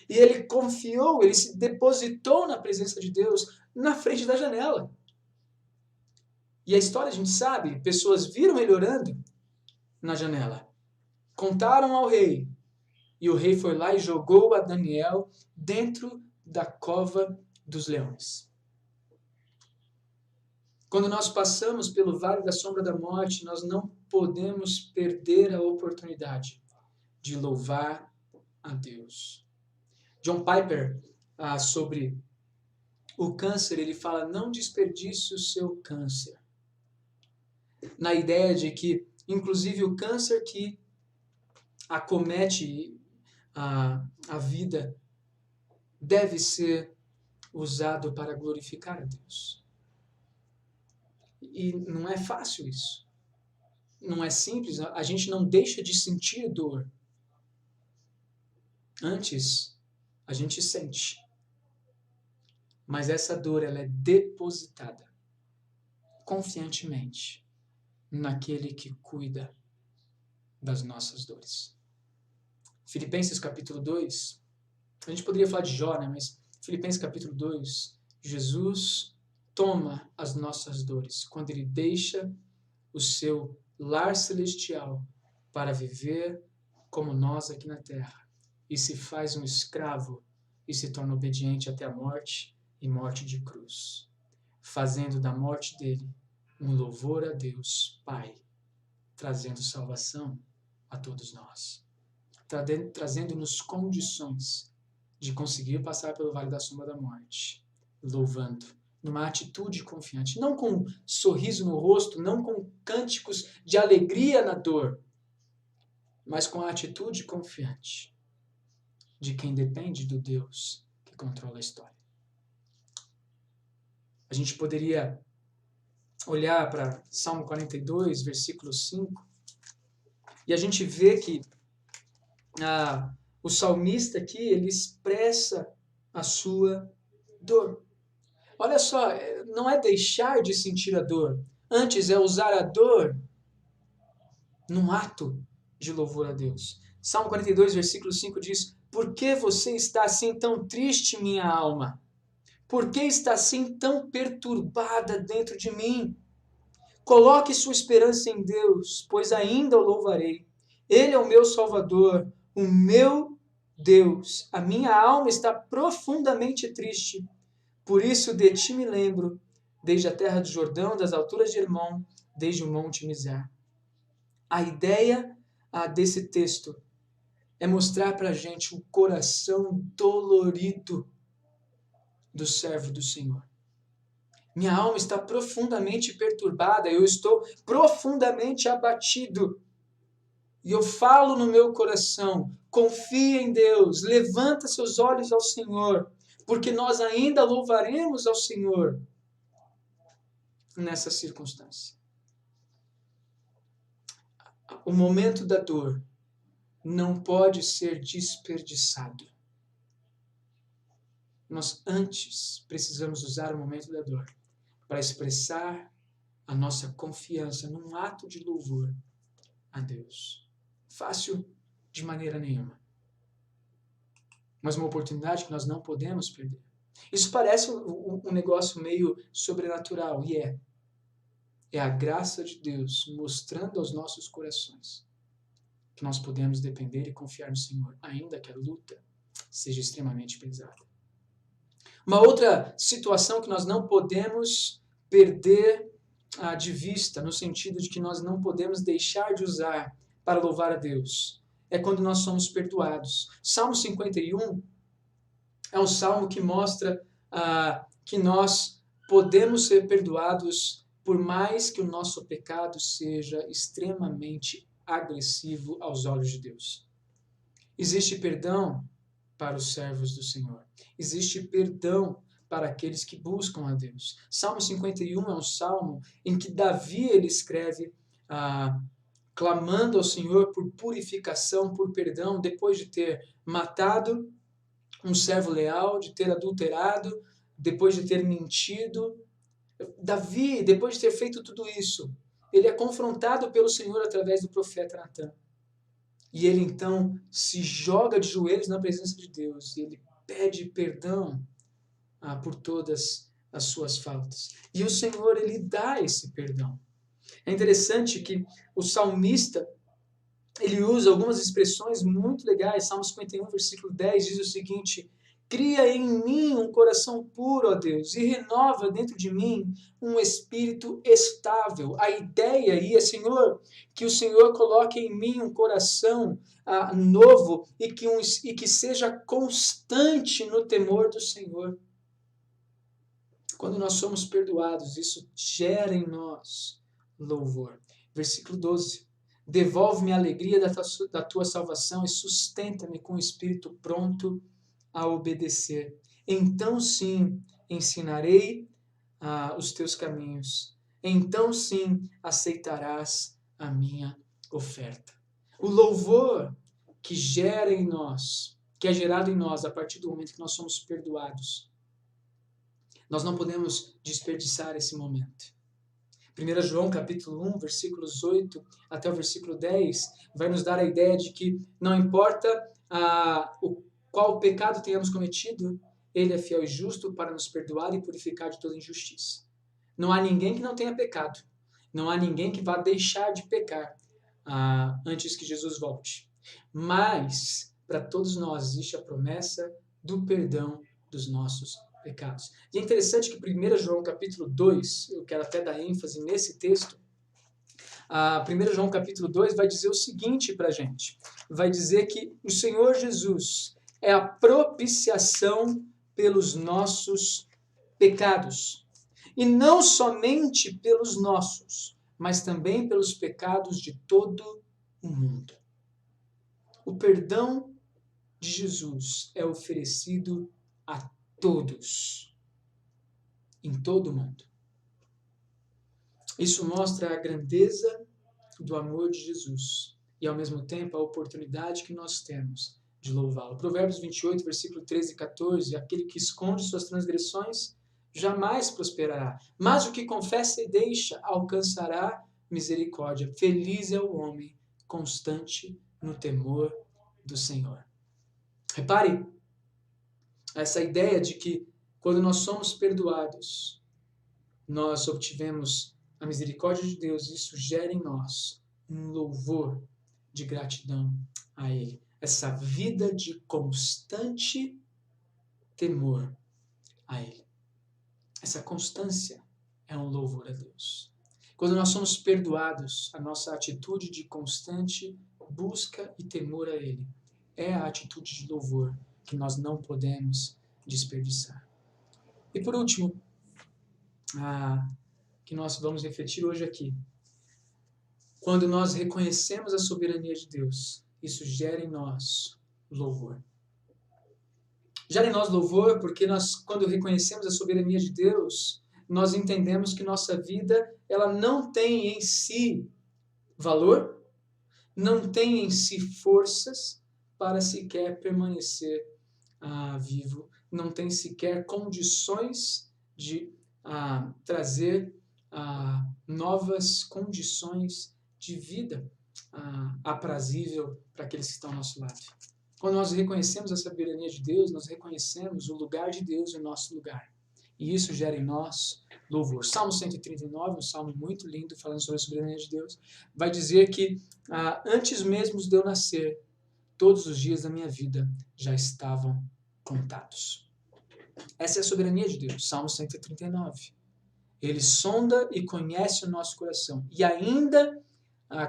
E ele confiou, ele se depositou na presença de Deus na frente da janela. E a história a gente sabe, pessoas viram ele orando na janela, contaram ao rei, e o rei foi lá e jogou a Daniel dentro da cova dos leões. Quando nós passamos pelo vale da sombra da morte, nós não podemos perder a oportunidade de louvar a Deus. John Piper, sobre o câncer, ele fala: não desperdice o seu câncer. Na ideia de que, inclusive, o câncer que acomete a vida deve ser usado para glorificar a Deus. E não é fácil isso. Não é simples. A gente não deixa de sentir dor. Antes, a gente sente. Mas essa dor, ela é depositada confiantemente naquele que cuida das nossas dores. Filipenses capítulo 2, a gente poderia falar de Jó, né? Mas Filipenses capítulo 2, Jesus toma as nossas dores quando ele deixa o seu lar celestial para viver como nós aqui na terra e se faz um escravo e se torna obediente até a morte e morte de cruz, fazendo da morte dele um louvor a Deus Pai, trazendo salvação a todos nós, trazendo-nos condições de conseguir passar pelo vale da sombra da morte, louvando, numa atitude confiante, não com um sorriso no rosto, não com cânticos de alegria na dor, mas com a atitude confiante de quem depende do Deus que controla a história. A gente poderia olhar para Salmo 42, versículo 5, e a gente vê que o salmista aqui, ele expressa a sua dor. Olha só, não é deixar de sentir a dor, antes é usar a dor num ato de louvor a Deus. Salmo 42, versículo 5 diz: Por que você está assim tão triste, minha alma? Por que está assim tão perturbada dentro de mim? Coloque sua esperança em Deus, pois ainda o louvarei. Ele é o meu Salvador, o meu Deus. A minha alma está profundamente triste. Por isso de ti me lembro, desde a terra do Jordão, das alturas de Hermon, desde o monte Mizar. A ideia desse texto é mostrar para a gente o coração dolorido do servo do Senhor. Minha alma está profundamente perturbada, eu estou profundamente abatido. E eu falo no meu coração, confia em Deus, levanta seus olhos ao Senhor, porque nós ainda louvaremos ao Senhor nessa circunstância. O momento da dor não pode ser desperdiçado. Nós antes precisamos usar o momento da dor para expressar a nossa confiança num ato de louvor a Deus. Fácil de maneira nenhuma. Mas uma oportunidade que nós não podemos perder. Isso parece um negócio meio sobrenatural, e é. É a graça de Deus mostrando aos nossos corações que nós podemos depender e confiar no Senhor, ainda que a luta seja extremamente pesada. Uma outra situação que nós não podemos perder de vista, no sentido de que nós não podemos deixar de usar para louvar a Deus, é quando nós somos perdoados. Salmo 51 é um salmo que mostra que nós podemos ser perdoados por mais que o nosso pecado seja extremamente agressivo aos olhos de Deus. Existe perdão para os servos do Senhor. Existe perdão para aqueles que buscam a Deus. Salmo 51 é um salmo em que Davi ele escreve clamando ao Senhor por purificação, por perdão, depois de ter matado um servo leal, de ter adulterado, depois de ter mentido. Davi, depois de ter feito tudo isso, ele é confrontado pelo Senhor através do profeta Natan. E ele então se joga de joelhos na presença de Deus e ele pede perdão por todas as suas faltas. E o Senhor, ele dá esse perdão. É interessante que o salmista, ele usa algumas expressões muito legais. Salmo 51, versículo 10 diz o seguinte: Cria em mim um coração puro, ó Deus, e renova dentro de mim um espírito estável. A ideia aí é, Senhor, que o Senhor coloque em mim um coração novo e que seja constante no temor do Senhor. Quando nós somos perdoados, isso gera em nós louvor. Versículo 12. Devolve-me a alegria da tua salvação e sustenta-me com o espírito pronto a obedecer. Então sim ensinarei os teus caminhos. Então sim aceitarás a minha oferta. O louvor que gera em nós, que é gerado em nós a partir do momento que nós somos perdoados, nós não podemos desperdiçar esse momento. 1 João capítulo 1, versículos 8 até o versículo 10, vai nos dar a ideia de que não importa qual pecado tenhamos cometido, Ele é fiel e justo para nos perdoar e purificar de toda injustiça. Não há ninguém que não tenha pecado. Não há ninguém que vá deixar de pecar antes que Jesus volte. Mas, para todos nós, existe a promessa do perdão dos nossos pecados. E é interessante que 1 João capítulo 2, eu quero até dar ênfase nesse texto, 1 João capítulo 2 vai dizer o seguinte para a gente. Vai dizer que o Senhor Jesus é a propiciação pelos nossos pecados. E não somente pelos nossos, mas também pelos pecados de todo o mundo. O perdão de Jesus é oferecido a todos, em todo o mundo. Isso mostra a grandeza do amor de Jesus e, ao mesmo tempo, a oportunidade que nós temos de louvá-lo. Provérbios 28, versículo 13 e 14, aquele que esconde suas transgressões jamais prosperará, mas o que confessa e deixa alcançará misericórdia. Feliz é o homem constante no temor do Senhor. Repare essa ideia de que quando nós somos perdoados, nós obtivemos a misericórdia de Deus e isso gera em nós um louvor de gratidão a Ele. Essa vida de constante temor a Ele. Essa constância é um louvor a Deus. Quando nós somos perdoados, a nossa atitude de constante busca e temor a Ele é a atitude de louvor que nós não podemos desperdiçar. E por último, que nós vamos refletir hoje aqui. Quando nós reconhecemos a soberania de Deus, isso gera em nós louvor. Gera em nós louvor porque nós, quando reconhecemos a soberania de Deus, nós entendemos que nossa vida ela não tem em si valor, não tem em si forças para sequer permanecer vivo, não tem sequer condições de trazer novas condições de vida aprazível para aqueles que estão ao nosso lado. Quando nós reconhecemos a soberania de Deus, nós reconhecemos o lugar de Deus em nosso lugar. E isso gera em nós louvor. Salmo 139, um salmo muito lindo, falando sobre a soberania de Deus, vai dizer que antes mesmo de eu nascer, todos os dias da minha vida já estavam contados. Essa é a soberania de Deus, Salmo 139. Ele sonda e conhece o nosso coração. E ainda,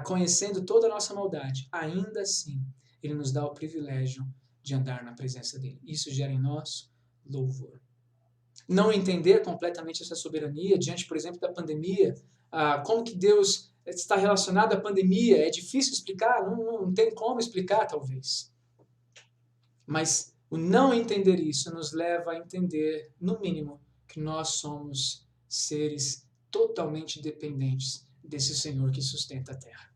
conhecendo toda a nossa maldade, ainda assim, Ele nos dá o privilégio de andar na presença dEle. Isso gera em nós louvor. Não entender completamente essa soberania diante, por exemplo, da pandemia, como que Deus está relacionado à pandemia, é difícil explicar, não tem como explicar, talvez. Mas o não entender isso nos leva a entender, no mínimo, que nós somos seres totalmente dependentes desse Senhor que sustenta a terra.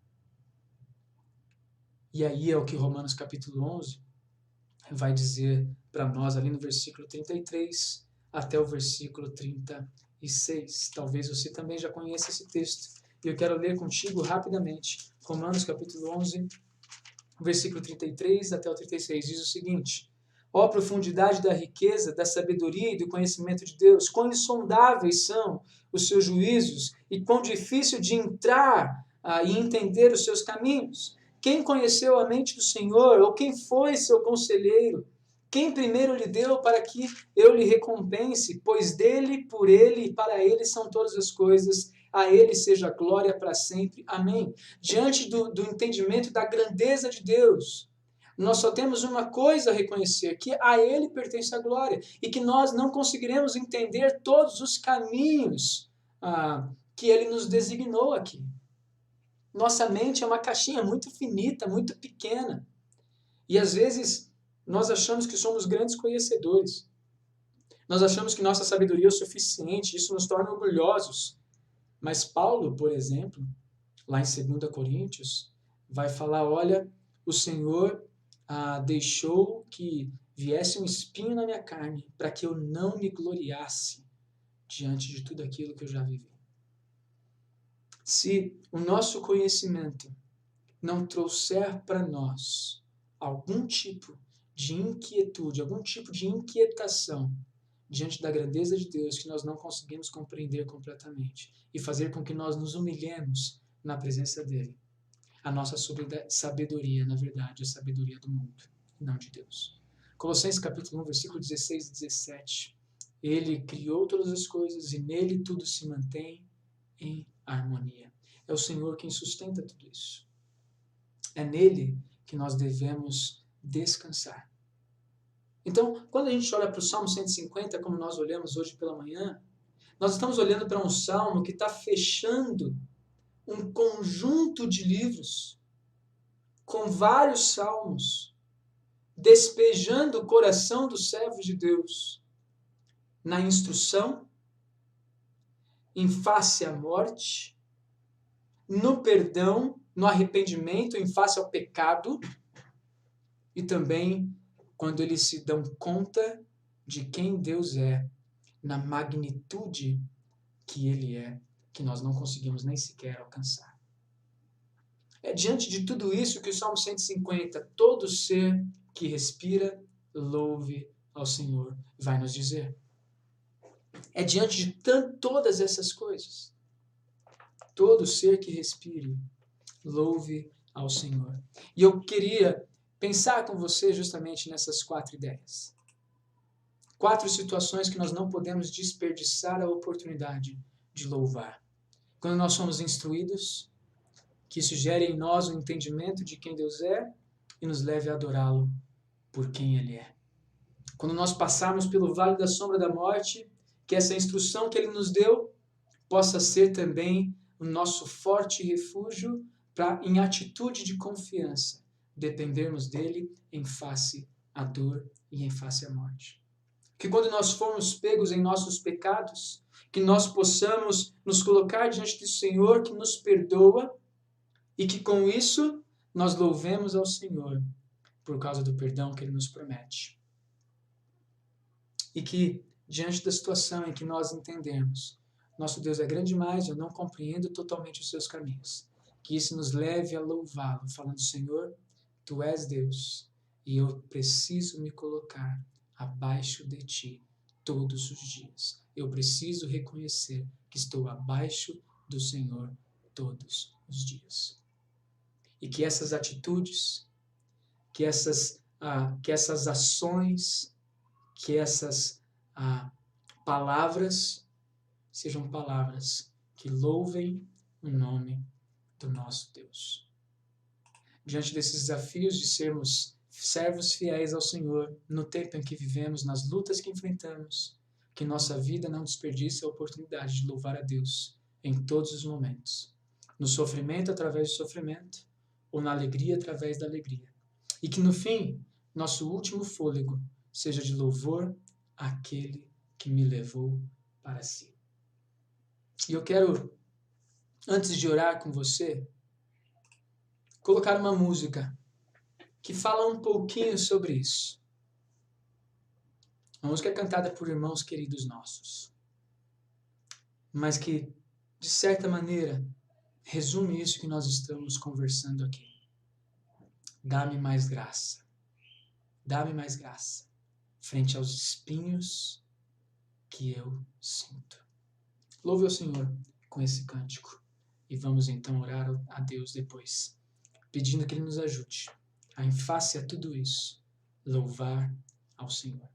E aí é o que Romanos capítulo 11 vai dizer para nós ali no versículo 33 até o versículo 36. Talvez você também já conheça esse texto. E eu quero ler contigo rapidamente. Romanos capítulo 11, versículo 33 até o 36. Diz o seguinte: ó profundidade da riqueza, da sabedoria e do conhecimento de Deus, quão insondáveis são os seus juízos e quão difícil de entrar e entender os seus caminhos. Quem conheceu a mente do Senhor, ou quem foi seu conselheiro? Quem primeiro lhe deu para que eu lhe recompense? Pois dele, por ele e para ele são todas as coisas, a ele seja a glória para sempre. Amém. Diante do entendimento da grandeza de Deus, nós só temos uma coisa a reconhecer, que a Ele pertence a glória, e que nós não conseguiremos entender todos os caminhos que Ele nos designou aqui. Nossa mente é uma caixinha muito finita, muito pequena, e às vezes nós achamos que somos grandes conhecedores. Nós achamos que nossa sabedoria é o suficiente, isso nos torna orgulhosos. Mas Paulo, por exemplo, lá em 2 Coríntios, vai falar, olha, o Senhor deixou que viesse um espinho na minha carne para que eu não me gloriasse diante de tudo aquilo que eu já vivi. Se o nosso conhecimento não trouxer para nós algum tipo de inquietude, algum tipo de inquietação diante da grandeza de Deus que nós não conseguimos compreender completamente e fazer com que nós nos humilhemos na presença dEle, a nossa sabedoria, na verdade, é a sabedoria do mundo, não de Deus. Colossenses capítulo 1, versículo 16 e 17. Ele criou todas as coisas e nele tudo se mantém em harmonia. É o Senhor quem sustenta tudo isso. É nele que nós devemos descansar. Então, quando a gente olha para o Salmo 150, como nós olhamos hoje pela manhã, nós estamos olhando para um salmo que está fechando um conjunto de livros com vários salmos, despejando o coração dos servos de Deus na instrução, em face à morte, no perdão, no arrependimento em face ao pecado, e também quando eles se dão conta de quem Deus é, na magnitude que Ele é, que nós não conseguimos nem sequer alcançar. É diante de tudo isso que o Salmo 150, todo ser que respira, louve ao Senhor, vai nos dizer. É diante de todas essas coisas. Todo ser que respire, louve ao Senhor. E eu queria pensar com você justamente nessas 4 ideias. 4 situações que nós não podemos desperdiçar a oportunidade de louvar. Quando nós somos instruídos, que isso gere em nós o entendimento de quem Deus é e nos leve a adorá-lo por quem Ele é. Quando nós passarmos pelo vale da sombra da morte, que essa instrução que Ele nos deu possa ser também o nosso forte refúgio para, em atitude de confiança, dependermos dEle em face à dor e em face à morte. Que quando nós formos pegos em nossos pecados, que nós possamos nos colocar diante do Senhor que nos perdoa e que com isso nós louvemos ao Senhor por causa do perdão que Ele nos promete. E que diante da situação em que nós entendemos, nosso Deus é grande demais, eu não compreendo totalmente os seus caminhos, que isso nos leve a louvá-lo, falando, Senhor, Tu és Deus e eu preciso me colocar abaixo de Ti todos os dias. Eu preciso reconhecer que estou abaixo do Senhor todos os dias. E que essas atitudes, que essas ações, que essas palavras sejam palavras que louvem o nome do nosso Deus. Diante desses desafios de sermos servos fiéis ao Senhor, no tempo em que vivemos, nas lutas que enfrentamos, que nossa vida não desperdice a oportunidade de louvar a Deus em todos os momentos. No sofrimento, através do sofrimento, ou na alegria, através da alegria. E que no fim, nosso último fôlego seja de louvor àquele que me levou para si. E eu quero, antes de orar com você, colocar uma música que fala um pouquinho sobre isso. Uma música cantada por irmãos queridos nossos, mas que, de certa maneira, resume isso que nós estamos conversando aqui. Dá-me mais graça. Dá-me mais graça frente aos espinhos que eu sinto. Louve ao Senhor com esse cântico e vamos então orar a Deus depois, pedindo que Ele nos ajude a, em face a tudo isso, louvar ao Senhor.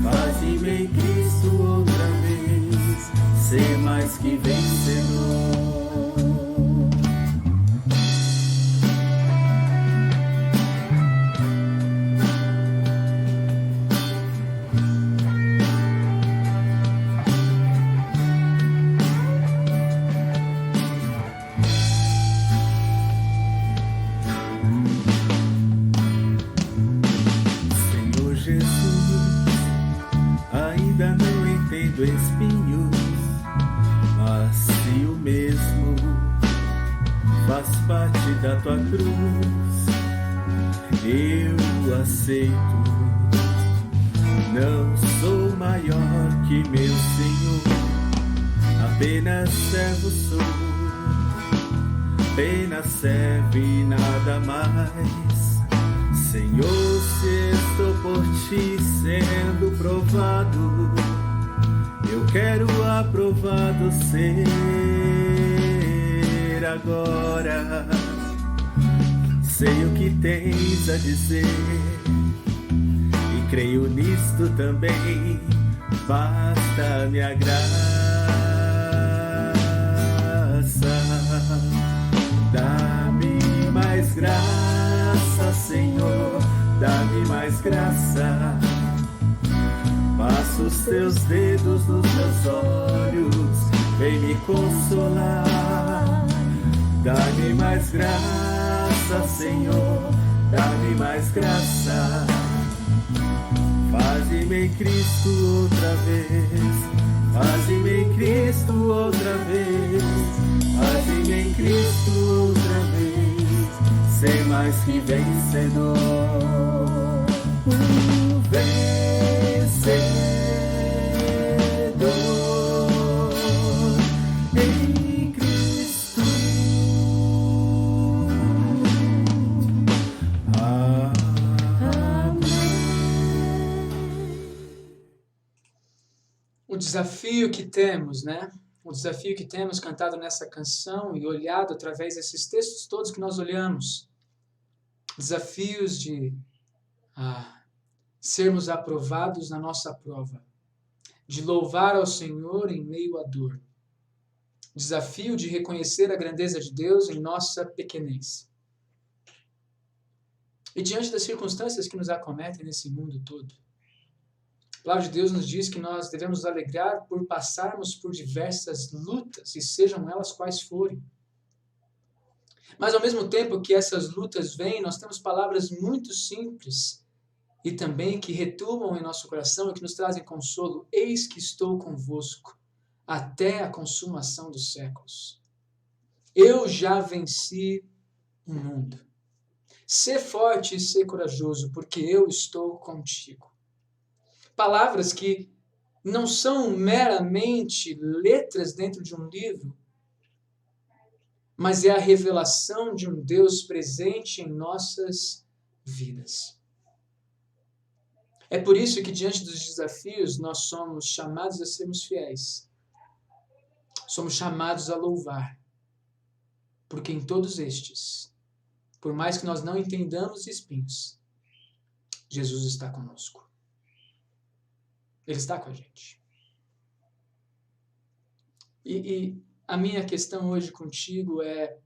Faze-me em Cristo mais que vencedor. Senhor Jesus, ainda não entendo espinhos, mas se o mesmo faz parte da tua cruz, eu aceito. Não sou maior que meu Senhor, apenas servo sou, apenas servo e nada mais. Senhor, se estou por ti sendo provado, eu quero aprovado ser agora. Sei o que tens a dizer e creio nisto também. Basta a minha graça, dá-me mais graça, Senhor, dá-me mais graça. Passa os teus dedos nos meus olhos, vem me consolar. Dá-me mais graça, Senhor, dá-me mais graça. Faze-me em Cristo outra vez, faze-me em Cristo outra vez, faze-me em Cristo outra vez, ser mais que vencedor. Vencedor em Cristo. O desafio que temos, né? O desafio que temos cantado nessa canção e olhado através desses textos todos que nós olhamos. Desafios de sermos aprovados na nossa prova, de louvar ao Senhor em meio à dor. Desafio de reconhecer a grandeza de Deus em nossa pequenez. E diante das circunstâncias que nos acometem nesse mundo todo, a palavra de Deus nos diz que nós devemos nos alegrar por passarmos por diversas lutas, e sejam elas quais forem. Mas ao mesmo tempo que essas lutas vêm, nós temos palavras muito simples e também que retumam em nosso coração e que nos trazem consolo. Eis que estou convosco até a consumação dos séculos. Eu já venci o mundo. Sê forte e sê corajoso, porque eu estou contigo. Palavras que não são meramente letras dentro de um livro, mas é a revelação de um Deus presente em nossas vidas. É por isso que diante dos desafios nós somos chamados a sermos fiéis. Somos chamados a louvar. Porque em todos estes, por mais que nós não entendamos espinhos, Jesus está conosco. Ele está com a gente. E a minha questão hoje contigo é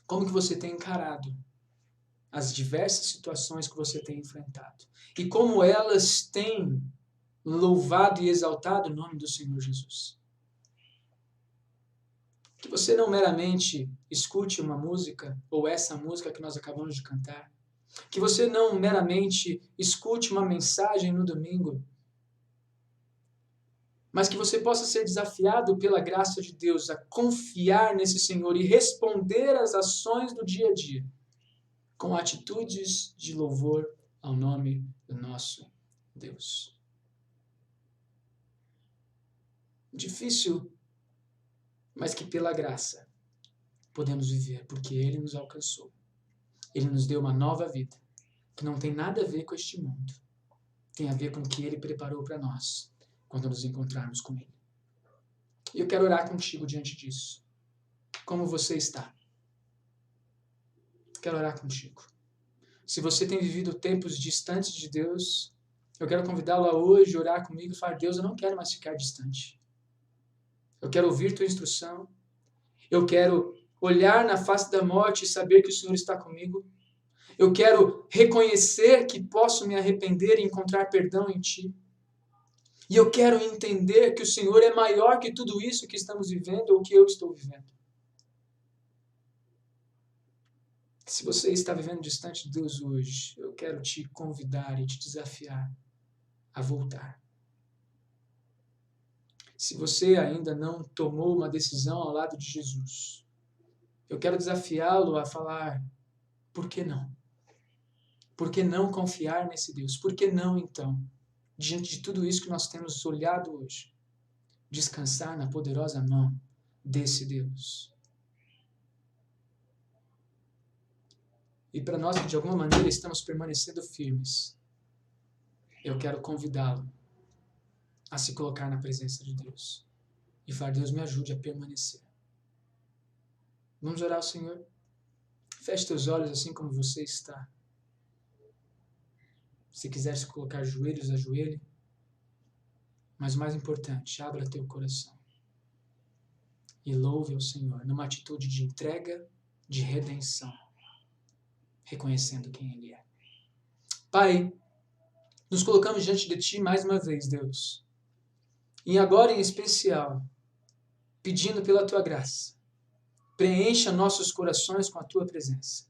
como que você tem encarado as diversas situações que você tem enfrentado e como elas têm louvado e exaltado o nome do Senhor Jesus. Que você não meramente escute uma música ou essa música que nós acabamos de cantar, que você não meramente escute uma mensagem no domingo, mas que você possa ser desafiado pela graça de Deus a confiar nesse Senhor e responder às ações do dia a dia com atitudes de louvor ao nome do nosso Deus. Difícil, mas que pela graça podemos viver, porque Ele nos alcançou. Ele nos deu uma nova vida, que não tem nada a ver com este mundo. Tem a ver com o que Ele preparou para nós, quando nos encontrarmos com Ele. E eu quero orar contigo diante disso. Como você está? Quero orar contigo. Se você tem vivido tempos distantes de Deus, eu quero convidá-lo a hoje orar comigo e falar: Deus, eu não quero mais ficar distante. Eu quero ouvir tua instrução. Eu quero olhar na face da morte e saber que o Senhor está comigo. Eu quero reconhecer que posso me arrepender e encontrar perdão em ti. E eu quero entender que o Senhor é maior que tudo isso que estamos vivendo ou que eu estou vivendo. Se você está vivendo distante de Deus hoje, eu quero te convidar e te desafiar a voltar. Se você ainda não tomou uma decisão ao lado de Jesus, eu quero desafiá-lo a falar, por que não? Por que não confiar nesse Deus? Por que não, então, diante de tudo isso que nós temos olhado hoje, descansar na poderosa mão desse Deus? E para nós que de alguma maneira estamos permanecendo firmes, eu quero convidá-lo a se colocar na presença de Deus e falar, Deus, me ajude a permanecer. Vamos orar ao Senhor? Feche teus olhos assim como você está. Se quiser se colocar joelhos, ajoelhe. Mas o mais importante, abra teu coração e louve ao Senhor numa atitude de entrega, de redenção, reconhecendo quem Ele é. Pai, nos colocamos diante de Ti mais uma vez, Deus. E agora em especial, pedindo pela Tua graça, preencha nossos corações com a Tua presença.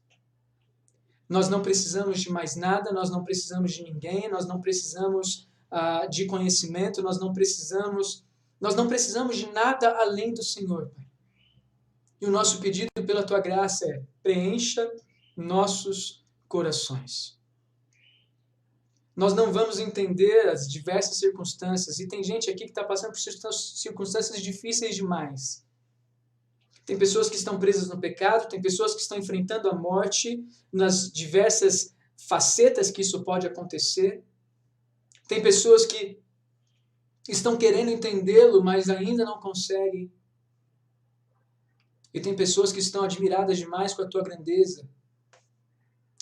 Nós não precisamos de mais nada, nós não precisamos de ninguém, nós não precisamos de conhecimento, nós não precisamos de nada além do Senhor, Pai. E o nosso pedido pela Tua graça é, preencha nossos corações. Nós não vamos entender as diversas circunstâncias, e tem gente aqui que está passando por circunstâncias difíceis demais. Tem pessoas que estão presas no pecado, tem pessoas que estão enfrentando a morte nas diversas facetas que isso pode acontecer. Tem pessoas que estão querendo entendê-lo, mas ainda não conseguem. E tem pessoas que estão admiradas demais com a tua grandeza.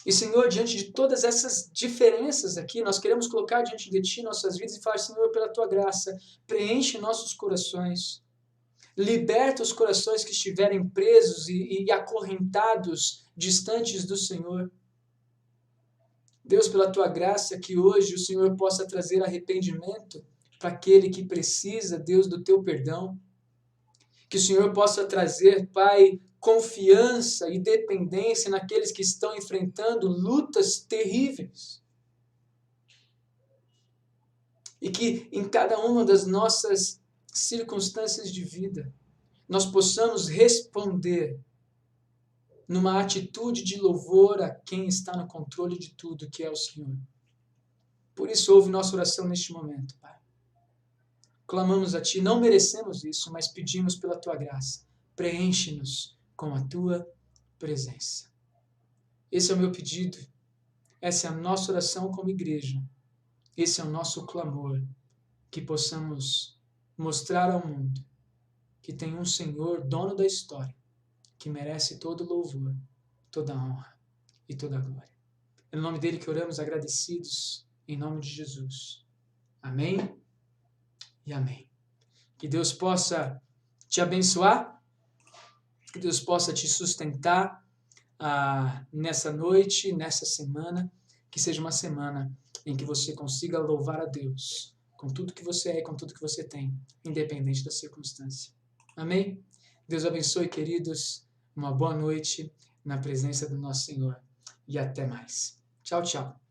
E, Senhor, diante de todas essas diferenças aqui, nós queremos colocar diante de Ti nossas vidas e falar, Senhor, pela Tua graça, preenche nossos corações. Liberta os corações que estiverem presos e acorrentados, distantes do Senhor. Deus, pela Tua graça, que hoje o Senhor possa trazer arrependimento para aquele que precisa, Deus, do Teu perdão. Que o Senhor possa trazer, Pai, confiança e dependência naqueles que estão enfrentando lutas terríveis. E que em cada uma das nossas circunstâncias de vida, nós possamos responder numa atitude de louvor a quem está no controle de tudo, que é o Senhor. Por isso, ouve nossa oração neste momento, Pai. Clamamos a Ti, não merecemos isso, mas pedimos pela Tua graça. Preenche-nos com a Tua presença. Esse é o meu pedido, essa é a nossa oração como igreja, esse é o nosso clamor, que possamos mostrar ao mundo que tem um Senhor, dono da história, que merece todo louvor, toda honra e toda glória. É no nome dele que oramos agradecidos, em nome de Jesus. Amém e amém. Que Deus possa te abençoar, que Deus possa te sustentar nessa noite, nessa semana, que seja uma semana em que você consiga louvar a Deus com tudo que você é e com tudo que você tem, independente da circunstância. Amém? Deus abençoe, queridos. Uma boa noite na presença do nosso Senhor. E até mais. Tchau, tchau.